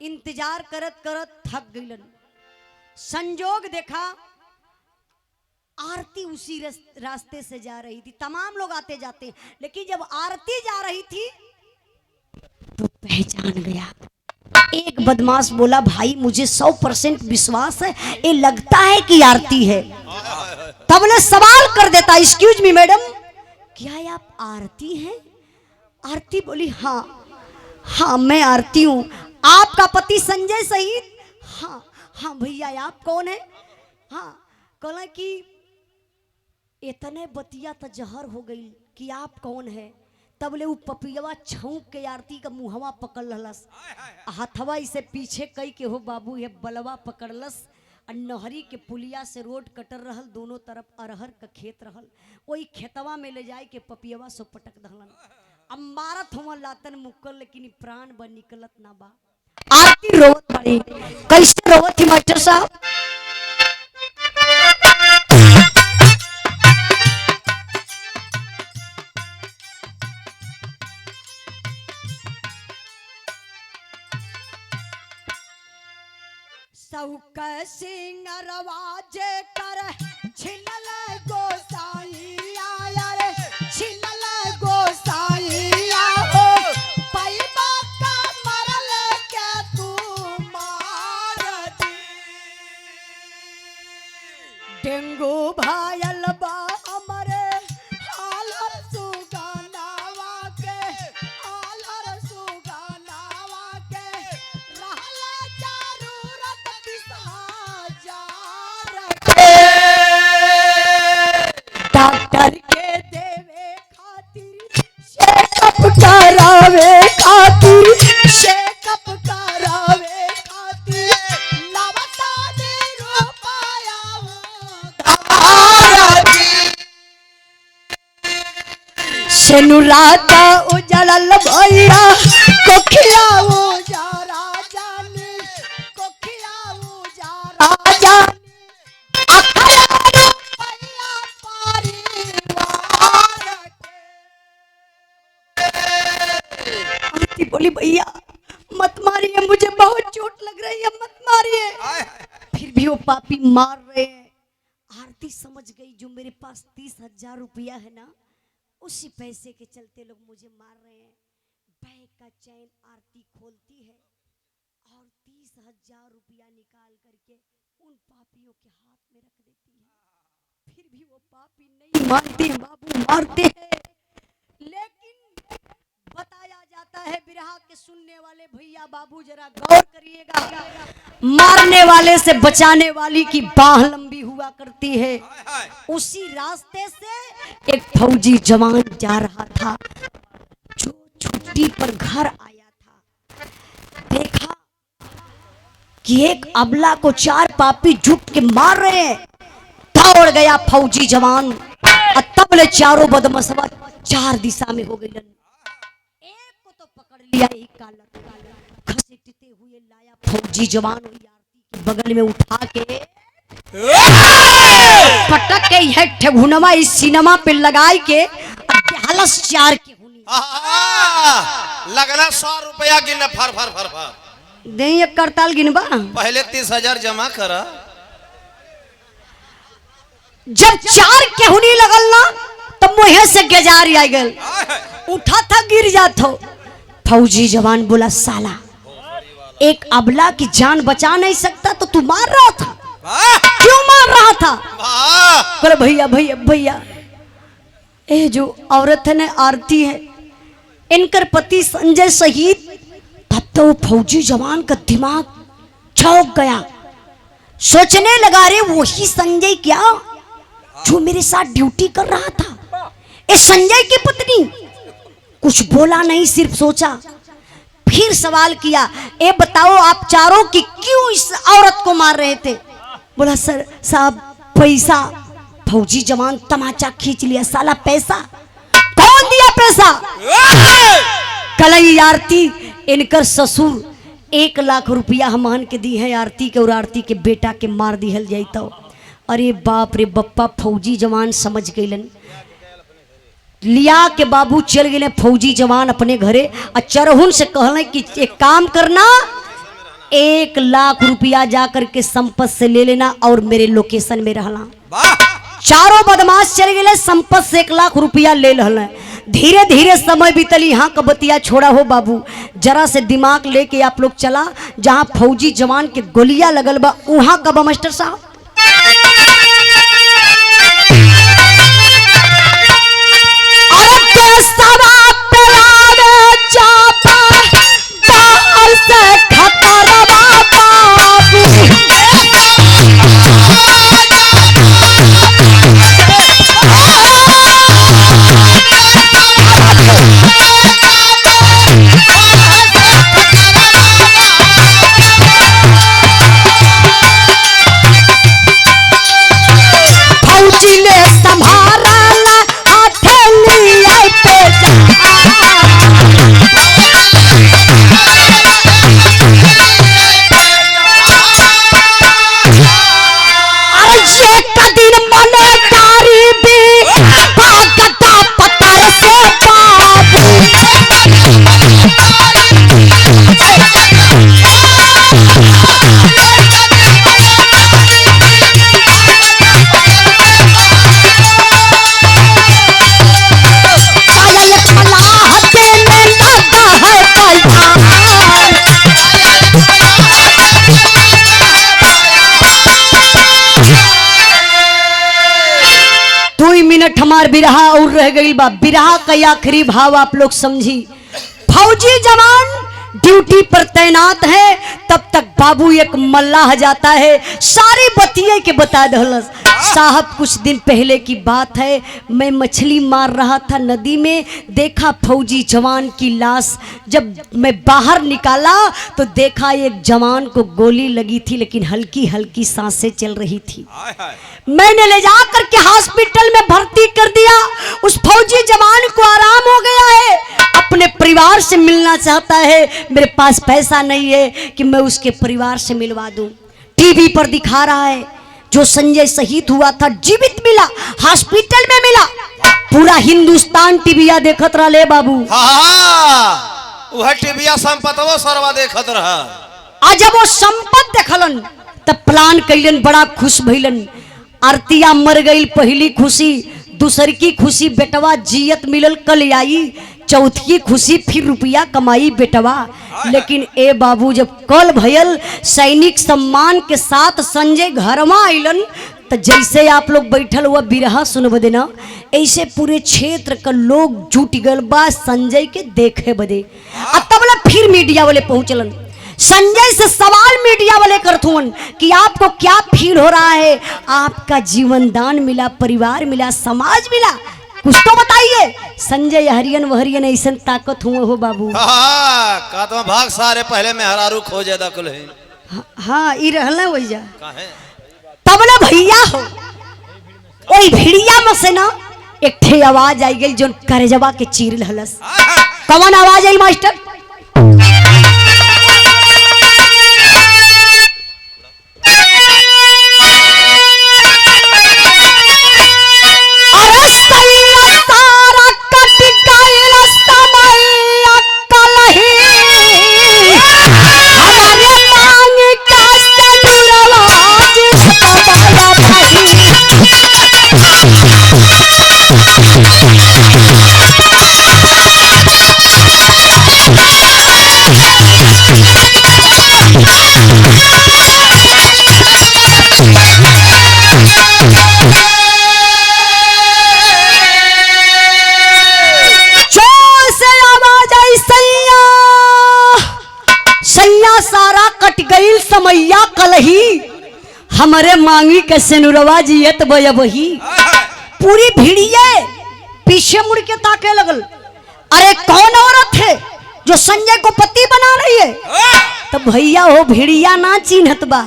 इंतजार करत करत थक गईलन। संजोग देखा आरती उसी रास्ते से जा रही थी, तमाम लोग आते जाते, लेकिन जब आरती जा रही थी तो पहचान गया। एक बदमाश बोला, भाई मुझे 100% विश्वास है, ये लगता है कि आरती है। तब ने सवाल कर देता, एक्सक्यूज मी मैडम, क्या आप आरती हैं? आरती बोली हाँ हाँ मैं आरती हूँ। आपका पति संजय शहीद? हाँ हाँ भैया। आप कौन है? हाँ। कहला कि इतने बतिया तो जहर हो गई कि आप कौन है। तब ले उ पपियवा छौंक के आरती का मुहवा पकड़ लस, हाथवा इसे पीछे कई के हो बाबू ये बलवा पकड़लस। नहरी के पुलिया से रोड कटर रहल, दोनों तरफ अरहर का खेत रहल, वही खेतवा में ले जाए के पपियवा सो पटक दहलन। अब मारत हुआ लातन मुक्कल, लेकिन प्राण ब निकलत ना बा। आरती रोवत पड़ी। कैसे रोवत थी मास्टर साहब? सौक सिंगरवाज कर छिलल गोसाइया रे, छिलल गोसाइया हो, पैबा का मरल के तू मार दी। डेंगू भायल बा हमरे हालर सुगानावा के, हालर सुगानावा के, करके देवे खातिर शेकअप करावे खातिर शेकअप करावे खातिर लवता दे रुपया सेनुराता उजड़ल भैया कोखिया उजारा जाने कोखिया उजारा जाने अखरा रुपया परिवार आरती बोली भैया मत मारिए, मुझे बहुत चोट लग रही है, मत मारिए। फिर भी वो पापी मार रहे हैं। आरती समझ गई जो मेरे पास 30,000 रुपया है ना, उसी पैसे के चलते लोग मुझे मार रहे हैं। बैग का चैन आरती खोलती है और 30,000 रुपया निकाल करके उन पापियों के हाथ में रख देती है। फिर भी वो पापी नहीं मानते, बाबू मारते हैं। लेकिन बताया जाता है, बिरहा के सुनने वाले भैया बाबू जरा गौर करिएगा, मारने वाले से बचाने वाली की बाह लंबी हुआ करती है। उसी रास्ते से एक फौजी जवान जा रहा था, जो छुट्टी पर घर आया था। देखा कि एक अबला को 4 पापी जुट के मार रहे हैं। दौड़ गया फौजी जवान और तबले चारों बदमशवा 4 दिशा में हो गई। एक को तो पकड़ लिया, एक काला घसीटते हुए लाया फौजी जवान हुई आरती के बगल में उठा के पटक के यह ठेहुनमा इस सिनेमा पे लगाई के हलस 4 के हुनी लगना 100 रुपया गिन फर फर फर फर नहीं, एक करताल गिनबा। पहले 30,000 जमा करा। जब 4 के हुनी लगल ना तब मुहे से गेजार आ गल, उठा था गिर जात हो। फौजी जवान बोला, साला एक अबला की जान बचा नहीं सकता तो तू मार रहा था, क्यों मार रहा था? बोले भैया भैया भैया, ये जो औरत है ना आरती है, इनकर पति संजय शहीद। तब तो फौजी जवान का दिमाग चौंक गया, सोचने लगा, रे वही संजय क्या जो मेरे साथ ड्यूटी कर रहा था? ये संजय की पत्नी। कुछ बोला नहीं, सिर्फ सोचा। फिर सवाल किया, ए बताओ आप चारों की क्यों इस औरत को मार रहे थे? बोला, सर साहब पैसा। फौजी जवान तमाचा खींच लिया, साला पैसा? कौन दिया पैसा? कलई आरती, इनकर ससुर 1 लाख रुपया हमहन के दी है आरती के, और आरती के बेटा के मार दिहल जाई। तो अरे बाप रे बप्पा, फौजी जवान समझ गईलन। लिया के बाबू चल गए फौजी जवान अपने घरे, और चरहुन से कहले कि एक काम करना, 1 लाख रुपया जाकर के संपत से ले लेना और मेरे लोकेशन में रहना। चारों बदमाश चल गए, संपत से 1 लाख रुपया ले लेना। धीरे धीरे समय बीतली। यहाँ का बतिया छोड़ा हो बाबू, जरा से दिमाग लेके आप लोग चला जहाँ फौजी जवान के गोलियां लगल बा, वहां का बा मास्टर साहब। हमार बिरहा और रह गई बा। बिरहा का आखिरी भाव आप लोग समझी। फौजी जवान ड्यूटी पर तैनात है, तब तक बाबू एक मल्लाह जाता है, सारी बतिये के बता दहलस। साहब कुछ दिन पहले की बात है, मैं मछली मार रहा था नदी में, देखा फौजी जवान की लाश। जब मैं बाहर निकाला तो देखा एक जवान को गोली लगी थी, लेकिन हल्की हल्की सांसें चल रही थी। मैंने ले जा करके हॉस्पिटल में भर्ती कर दिया। उस फौजी जवान को आराम हो गया है, अपने परिवार से मिलना चाहता है। मेरे पास पैसा नहीं है कि मैं उसके परिवार से मिलवा दूं। टीवी पर दिखा रहा है जो संजय शहीद हुआ था, जीवित मिला, हॉस्पिटल में मिला। पूरा हिंदुस्तान टीविया देखत रहा ले बाबू। वह टीविया संपतवो सरवा देखत रहा। आज जब वो संपत देखलन तब प्लान कैलन, बड़ा खुश भइलन। आरतिया मर गई, पहली खुशी। दूसर की खुशी बेटवा जियत मिलल कल आई। चौथी खुशी फिर रुपया कमाई बेटवा। लेकिन ए बाबू जब कल भयल सैनिक सम्मान के साथ संजय घरवा आइलन, तो जैसे आप लोग बैठल हुआ बिरहा सुन बदे ना, ऐसे पूरे क्षेत्र का लोग जुट गल बा संजय के देखे बदे। तब फिर मीडिया वाले पहुंचलन। संजय से सवाल मीडिया वाले करथुन कि आपको क्या फील हो रहा है? आपका जीवन दान मिला, परिवार मिला, समाज मिला, कुछ तो बताइए। संजय हरियन वहरियन ऐसा ताकत हुए हो बाबू। का तो भाग सारे पहले में हरारू खोजे दकुल है। हाँ ई रहला वही जा। तब ना भैया हो ओई भिड़िया में से ना एक ठे आवाज आई गई जो करजवा के चीर लहलस। कौन आवाज आई मास्टर? सारा कट गई समैया कलही, हमारे मांगी के सेनुरवा जियत बही। पूरी भिड़िए पीछे मुड़ के ताके लगल। अरे कौन औरत है जो संजय को पति बना रही है? तो भैया हो भिड़िया ना चिन्हत बा,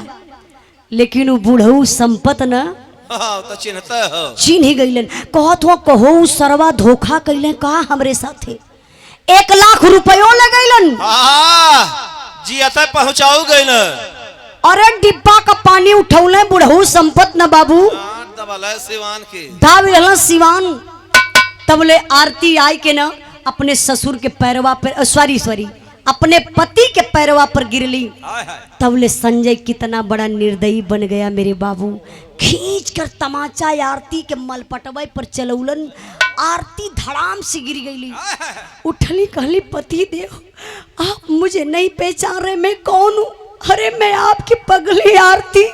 लेकिन वो बूढ़ऊ संपत ना तो चिन्हता हो। चिन्ह गईलन। कहत हो कहो सरवा धोखा कैले का हमरे साथे। 1 लाख रुपयो लगैलन। जियत पहुंचाऊ गइल। अरे डिब्बा का पानी उठौले बुढ़ऊ संपत न बाबू। सिवान के दाव सिवान। तब ले आरती आई के न अपने ससुर के पैरवा पर सॉरी अपने पति के पैरवा पर गिरली। तब ले संजय कितना बड़ा निर्दयी बन गया मेरे बाबू। खींच कर तमाचा आरती के मलपटवे पर चलौलन। आरती धड़ाम से गिर गई। उठली कहली पति देव आप मुझे नहीं पहचान रहे, मैं कौन हूँ? अरे मैं आपकी पगली आरती,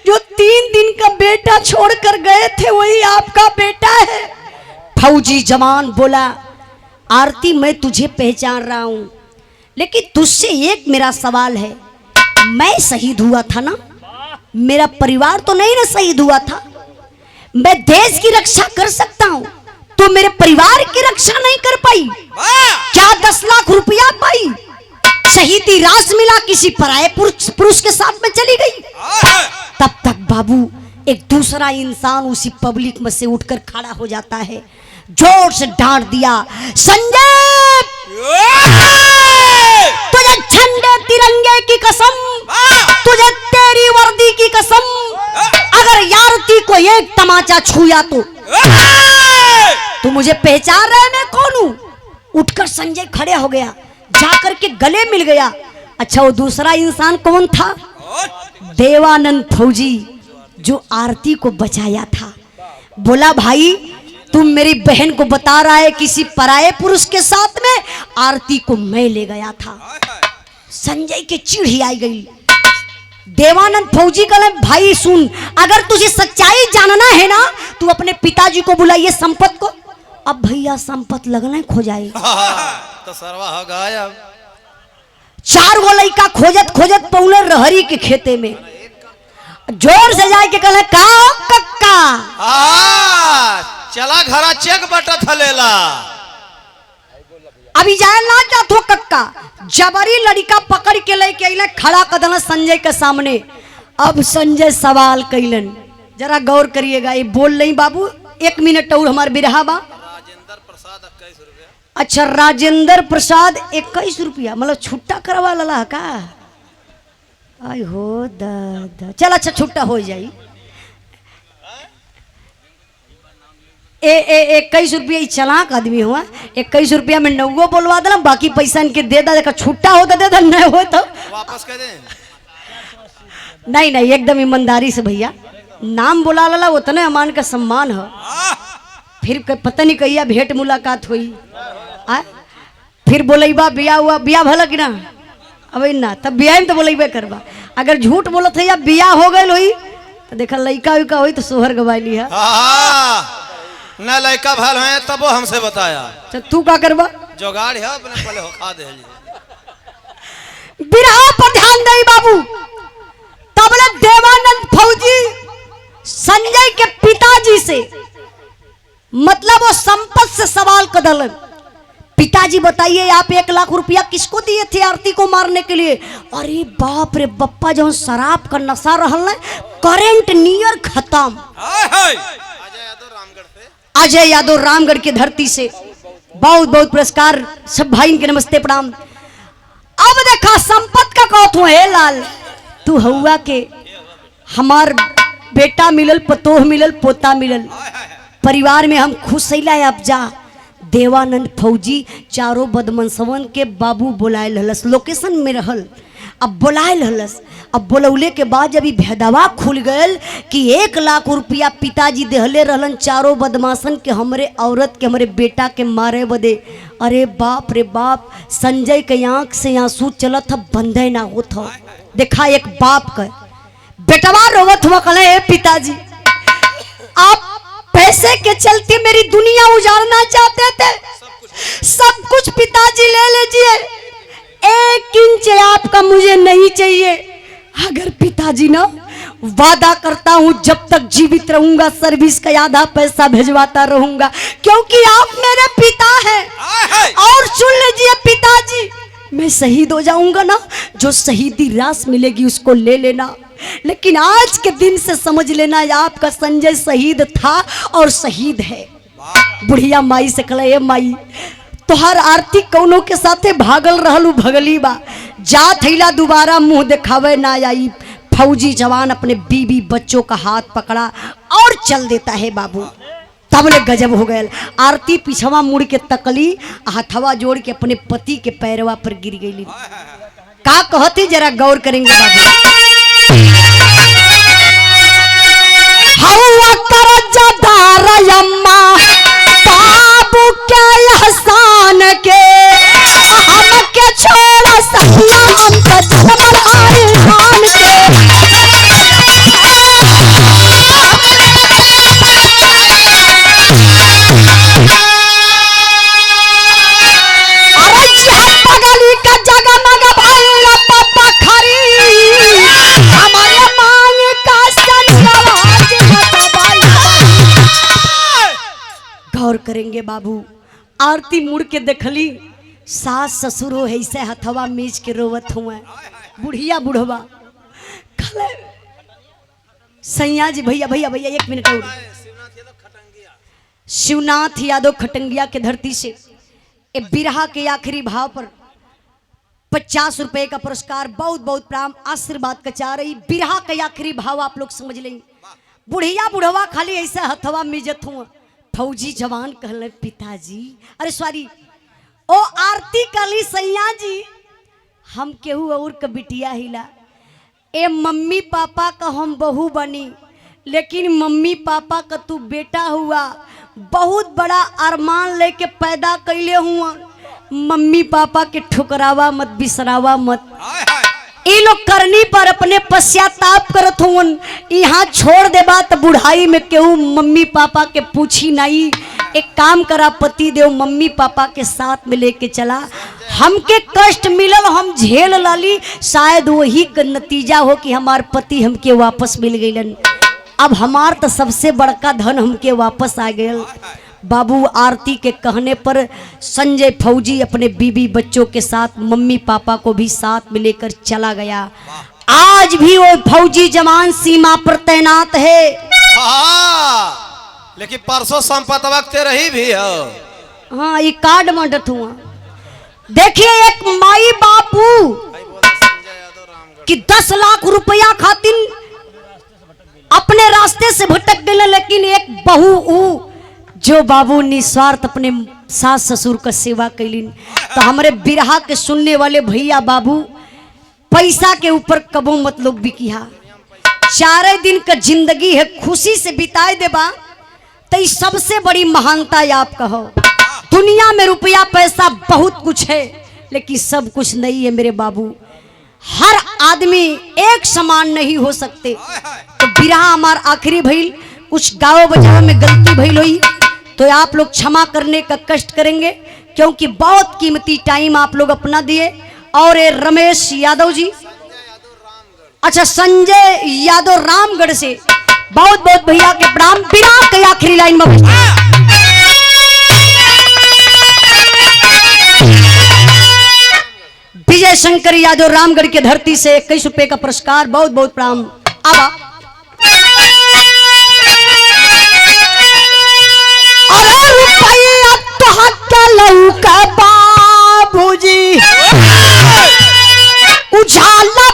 जो 3 दिन का बेटा छोड़कर गए थे वही आपका बेटा है। फौजी जवान बोला आरती मैं तुझे पहचान रहा हूँ, लेकिन तुझसे एक मेरा सवाल है। मैं शहीद हुआ था ना, मेरा परिवार तो नहीं ना शहीद हुआ था। मैं देश की रक्षा कर सकता हूँ, तो मेरे परिवार की रक्षा नहीं कर पाई क्या? 10 लाख रुपया पाई, शहीदी रास मिला, किसी पराये पुरुष के साथ में चली गई। तब तक बाबू एक दूसरा इंसान उसी पब्लिक में से उठकर खड़ा हो जाता है, जोर से डांट दिया संजय तुझे झंडे तिरंगे की कसम, तुझे तेरी वर्दी की कसम, अगर यारती को एक तमाचा छुया तो मुझे पहचान रहे मैं कौन हूं? उठकर संजय खड़े हो गया, जाकर के गले मिल गया। अच्छा वो दूसरा इंसान कौन था? देवानंद फौजी जो आरती को बचाया था। बोला भाई तुम मेरी बहन को बता रहा है किसी पराये पुरुष के साथ में, आरती को मैं ले गया था। संजय के चिढ़ी आई गई। देवानंद फौजी कहले भाई सुन, अगर तुझे सच्चाई जानना है ना तू अपने पिताजी को बुलाइए संपत को। अब भैया संपत लगना खो जाए तो सरवा हो गायब। 4 गो लड़का खोजत खोजत पौने रहरी के खेते में जोर से जाए के कहले का कक्का चला घरा चेक बटा थलेला। अभी जाए ना जात हो कक्का, जबरी लड़का पकड़ के लेके अइले खड़ा कर देना संजय के सामने। अब संजय सवाल कैलन, जरा गौर करिएगा, ये बोल नहीं बाबू, 1 मिनट और हमार बिरहा बा। राजेंद्र प्रसाद 21 रुपया। अच्छा राजेंद्र प्रसाद 21 रुपया, मतलब छुट्टा करवा लला का? आई हो दादा, चल अच्छा छुट्टा हो जाई। 21 रुपया चलाक आदमी हुआ, 21 रुपया में 9 बोलवा देना, बाकी पैसा इनके दे दा, छुट्टा हो तो दे दा, नहीं हो तो वापस कर दे। नहीं नहीं, एकदम ईमानदारी से भैया, नाम बुला लला उतने अमान का सम्मान है। फिर पता नहीं कहिया भेंट मुलाकात हुई, फिर बोलेबा बिया हुआ, बिया भला कि ना? अब ना तब बिया में तो बोलेबे करबा। अगर झूठ बोलत है या बिया हो गई हुई तो देखा लड़का उका हुई तो सोहर गवाइली है न लड़का भल है तब वो हमसे बताया। तो तू का करबा? जोगाड़ है अपने पहले हो खा दे। बिरहा पर ध्यान दे बाबू। तबले देवानंद फौजी संजय के पिताजी से, मतलब वो संपत से सवाल कदल, पिताजी बताइए आप 1 लाख रुपया किसको दिए थे आरती को मारने के लिए? अरे बाप रे बप्पा, जो शराब का नशा रहल करेंट नियर खत्म। अजय यादव रामगढ़ की धरती से बहुत बहुत पुरस्कार, सब भाई के नमस्ते प्रणाम। अब देखा संपत का कौत हुआ है लाल, तू हुआ के हमार बेटा मिलल, पतोह मिलल, पोता मिलल, परिवार में हम खुश है। अब जा देवानंद फौजी चारों बदमनसवन के बाबू बुलाए हलस, लोकेशन में रहल, अब बुलाए हलस। अब बुलौले के बाद जब भेदवा खुल गयल कि 1 लाख रुपया पिताजी देहले रहलन चारों बदमाशन के हमरे औरत के, हमरे बेटा के मारे बदे। अरे बाप रे बाप, संजय के आंख से आंसू चलत था, बंदे ना होत हो। देखा एक बाप का बेटवा रोवत हुआ, कहले पिताजी आप पैसे के चलते मेरी दुनिया उजाड़ना चाहते थे, सब कुछ पिताजी ले लीजिए, 1 इंच आपका मुझे नहीं चाहिए। अगर पिताजी ना, वादा करता हूं जब तक जीवित रहूंगा सर्विस का आधा पैसा भिजवाता रहूंगा, क्योंकि आप मेरे पिता हैं। और सुन लीजिए पिताजी, मैं शहीद हो जाऊंगा ना, जो शहीदी रास मिलेगी उसको ले लेना, लेकिन आज के दिन से समझ लेना आपका संजय शहीद था और शहीद है। बुढ़िया माई से कहले, माई तोहर आरती कौनों के साथे भागल रहलू, भगली बा, जात हैला दोबारा मुंह दिखावे ना आई। फौजी जवान अपने बीवी बच्चों का हाथ पकड़ा और चल देता है बाबू। तबले गजब हो गए, आरती पिछवा मुड़ के तकली, हथवा जोड़ के अपने पति के पैरवा पर गिर गई। का कहती जरा गौर करेंगे बाबू। हवा करजदार अम्मा बाबू के एहसान के, हमके छोड़ा सहिया हम तो जबर आईमान के। अरे जब पगली का जगह मगा भाई पापा खरी, हमारे मांग का संगवाज गौर करेंगे बाबू। आरती मुड़ के देखली, सास ससुर हो ऐसे हथवा मीच के रोवत हुए, बुढ़िया बुढ़वा खले। सैया जी भैया भैया भैया 1 मिनट और। शिवनाथ यादव खटंगिया के धरती से ए बिरहा के आखिरी भाव पर 50 रुपए का पुरस्कार, बहुत बहुत प्राम आशीर्वाद का चाह रही। बिरहा का आखिरी भाव आप लोग समझ लेंगे। बुढ़िया बुढ़वा खाली ऐसे हथवा मिजत हुआ, फौजी जवान कहले पिताजी, अरे सॉरी ओ आरती कली सैया जी, हम केहू और का बिटिया हिला, ए मम्मी पापा का हम बहू बनी, लेकिन मम्मी पापा का तू बेटा हुआ, बहुत बड़ा अरमान लेके पैदा कैले हुआ, मम्मी पापा के ठुकरावा मत, बिसरावा मत। ई लोग करनी पर अपने पश्चाताप करत हुन। यहाँ छोड़ दे बात बुढ़ाई में केहू मम्मी पापा के पूछी नहीं। एक काम करा पति देव मम्मी पापा के साथ में लेके चला। हमके कष्ट मिलल हम झेल लाली, शायद वही का नतीजा हो कि हमार पति हमके वापस मिल गईलन। अब हमार तो सबसे बड़का धन हमके वापस आ गया। बाबू आरती के कहने पर संजय फौजी अपने बीबी बच्चों के साथ मम्मी पापा को भी साथ में लेकर चला गया। आज भी वो फौजी जवान सीमा पर तैनात है। लेकिन परसों संपत वक्त रही भी हो। हाँ ये कार्ड मंडत हुआ। देखिए एक माई बापू कि 10 लाख रुपया खातिर अपने रास्ते से भटक गए, लेकिन एक बहू ऊ जो बाबू निस्वार्थ अपने सास ससुर का सेवा कैलिन। तो हमारे बिरहा के सुनने वाले भैया बाबू पैसा के ऊपर कबो मत लोग बिकिहा। 4 दिन का जिंदगी है, खुशी से बिताए देबा तो ये सबसे बड़ी महानता आप कहो। दुनिया में रुपया पैसा बहुत कुछ है, लेकिन सब कुछ नहीं है मेरे बाबू। हर आदमी एक समान नहीं हो सकते। तो बिरहा हमार आखिरी भइल, कुछ गाँव बजाव में गलती भइल हुई तो आप लोग क्षमा करने का कष्ट करेंगे, क्योंकि बहुत कीमती टाइम आप लोग अपना दिए। और ये रमेश यादव जी, अच्छा संजय यादव रामगढ़ से बहुत बहुत भैया के प्रणाम। बिरहा के आखिरी लाइन में विजय शंकर यादव रामगढ़ के धरती से 21 रुपए का पुरस्कार, बहुत बहुत प्रणाम। आवा अरे रुपया तो हत्या लौका बाबूजी उजाला